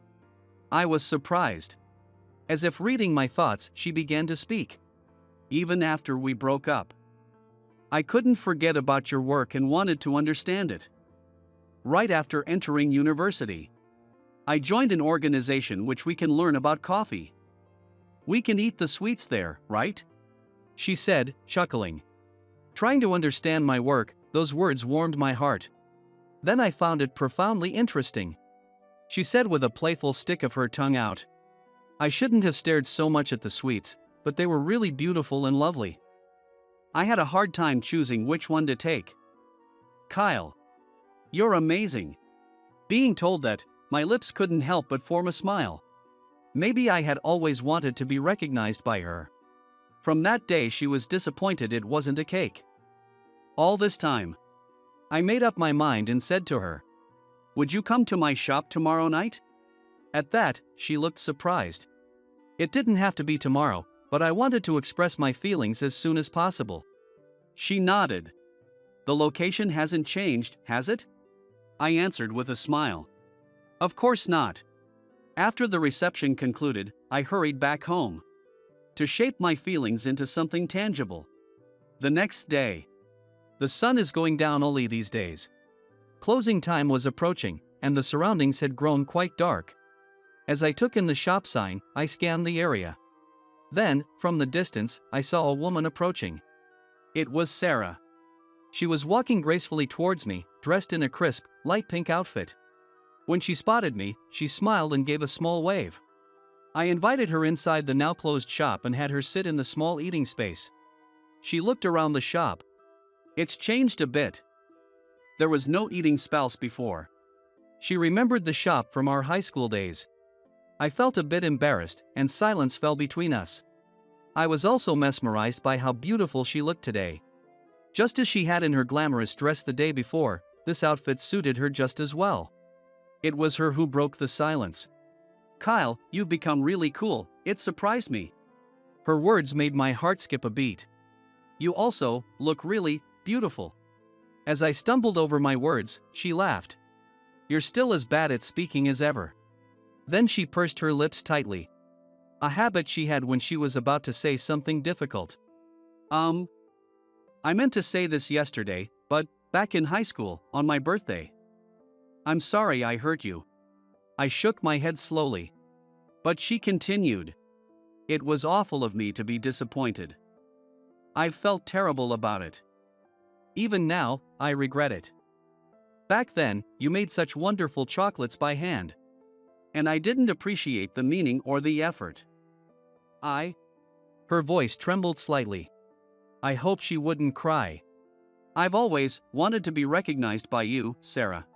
I was surprised. As if reading my thoughts, she began to speak. "Even after we broke up, I couldn't forget about your work and wanted to understand it. Right after entering university, I joined an organization which we can learn about coffee. We can eat the sweets there, right?" she said, chuckling. Trying to understand my work, those words warmed my heart. Then I found it profoundly interesting. She said with a playful stick of her tongue out, "I shouldn't have stared so much at the sweets, but they were really beautiful and lovely." I had a hard time choosing which one to take. "Kyle, you're amazing." Being told that, my lips couldn't help but form a smile. Maybe I had always wanted to be recognized by her. From that day she was disappointed it wasn't a cake. All this time, I made up my mind and said to her, "Would you come to my shop tomorrow night?" At that, she looked surprised. It didn't have to be tomorrow, but I wanted to express my feelings as soon as possible. She nodded. "The location hasn't changed, has it?" I answered with a smile. "Of course not." After the reception concluded, I hurried back home to shape my feelings into something tangible. The next day. The sun is going down early these days. Closing time was approaching, and the surroundings had grown quite dark. As I took in the shop sign, I scanned the area. Then, from the distance, I saw a woman approaching. It was Sarah. She was walking gracefully towards me, dressed in a crisp, light pink outfit. When she spotted me, she smiled and gave a small wave. I invited her inside the now closed shop and had her sit in the small eating space. She looked around the shop. It's changed a bit. There was no eating space before. She remembered the shop from our high school days. I felt a bit embarrassed, and silence fell between us. I was also mesmerized by how beautiful she looked today. Just as she had in her glamorous dress the day before, this outfit suited her just as well. It was her who broke the silence. "Kyle, you've become really cool, it surprised me." Her words made my heart skip a beat. "You also look really beautiful." As I stumbled over my words, she laughed. "You're still as bad at speaking as ever." Then she pursed her lips tightly. A habit she had when she was about to say something difficult. I meant to say this yesterday, but back in high school, on my birthday. I'm sorry I hurt you." I shook my head slowly. But she continued. "It was awful of me to be disappointed. I've felt terrible about it. Even now, I regret it. Back then, you made such wonderful chocolates by hand. And I didn't appreciate the meaning or the effort. Her voice trembled slightly. I hoped she wouldn't cry. "I've always wanted to be recognized by you, Sarah.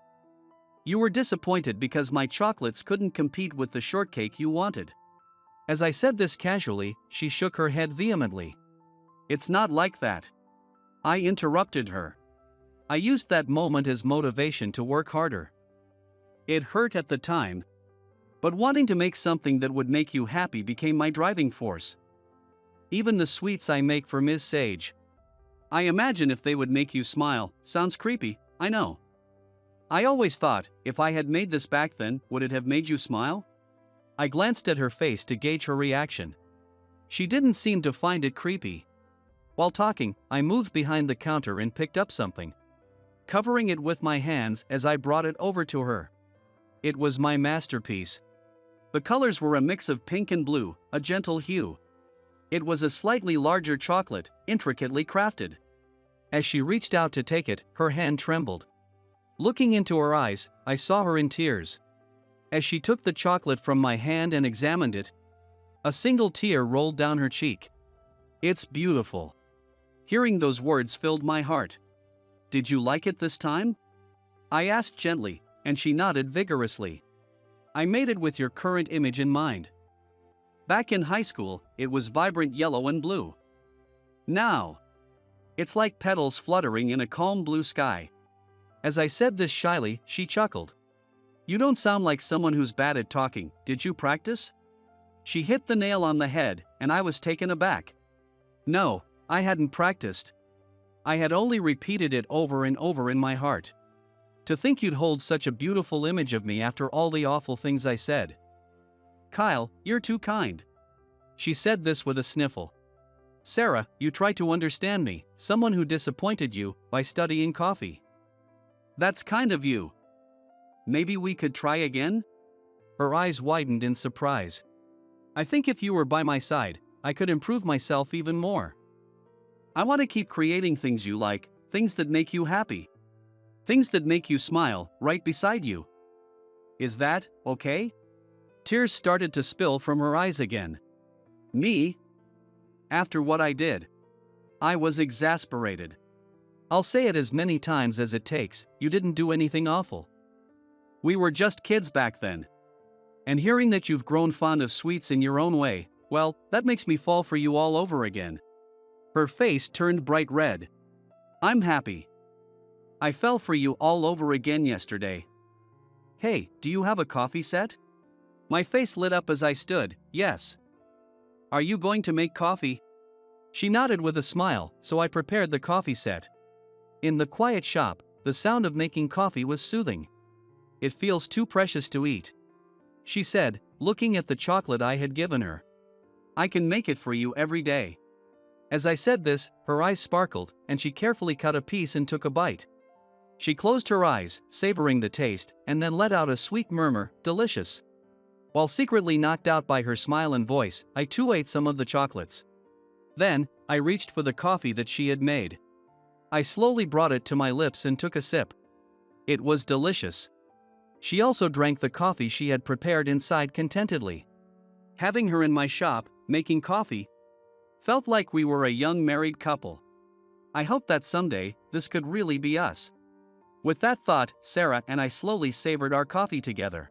You were disappointed because my chocolates couldn't compete with the shortcake you wanted." As I said this casually, she shook her head vehemently. "It's not like that. I interrupted her. I used that moment as motivation to work harder. It hurt at the time, but wanting to make something that would make you happy became my driving force. Even the sweets I make for Ms. Sage. I imagine if they would make you smile. Sounds creepy, I know. I always thought, if I had made this back then, would it have made you smile? I glanced at her face to gauge her reaction. She didn't seem to find it creepy. While talking, I moved behind the counter and picked up something, covering it with my hands as I brought it over to her. It was my masterpiece. The colors were a mix of pink and blue, a gentle hue. It was a slightly larger chocolate, intricately crafted. As she reached out to take it, her hand trembled. Looking into her eyes, I saw her in tears. As she took the chocolate from my hand and examined it, a single tear rolled down her cheek. "It's beautiful." Hearing those words filled my heart. "Did you like it this time?" I asked gently, and she nodded vigorously. "I made it with your current image in mind. Back in high school, it was vibrant yellow and blue. Now, it's like petals fluttering in a calm blue sky." As I said this shyly, she chuckled. "You don't sound like someone who's bad at talking. Did you practice?" She hit the nail on the head, and I was taken aback. No, I hadn't practiced. I had only repeated it over and over in my heart. To think you'd hold such a beautiful image of me after all the awful things I said. "Kyle, you're too kind." She said this with a sniffle. "Sarah, you try to understand me, someone who disappointed you, by studying coffee. That's kind of you. Maybe we could try again?" Her eyes widened in surprise. "I think if you were by my side, I could improve myself even more. I want to keep creating things you like, things that make you happy. Things that make you smile, right beside you. Is that okay?" Tears started to spill from her eyes again. "Me? After what I did?" I was exasperated. "I'll say it as many times as it takes, you didn't do anything awful. We were just kids back then. And hearing that you've grown fond of sweets in your own way, well, that makes me fall for you all over again." Her face turned bright red. "I'm happy. I fell for you all over again yesterday. Hey, do you have a coffee set?" My face lit up as I stood. "Yes." "Are you going to make coffee?" She nodded with a smile, so I prepared the coffee set. In the quiet shop, the sound of making coffee was soothing. "It feels too precious to eat," she said, looking at the chocolate I had given her. "I can make it for you every day." As I said this, her eyes sparkled, and she carefully cut a piece and took a bite. She closed her eyes, savoring the taste, and then let out a sweet murmur, "Delicious." While secretly knocked out by her smile and voice, I too ate some of the chocolates. Then, I reached for the coffee that she had made. I slowly brought it to my lips and took a sip. It was delicious. She also drank the coffee she had prepared inside contentedly. Having her in my shop, making coffee, felt like we were a young married couple. I hope that someday, this could really be us. With that thought, Sarah and I slowly savored our coffee together.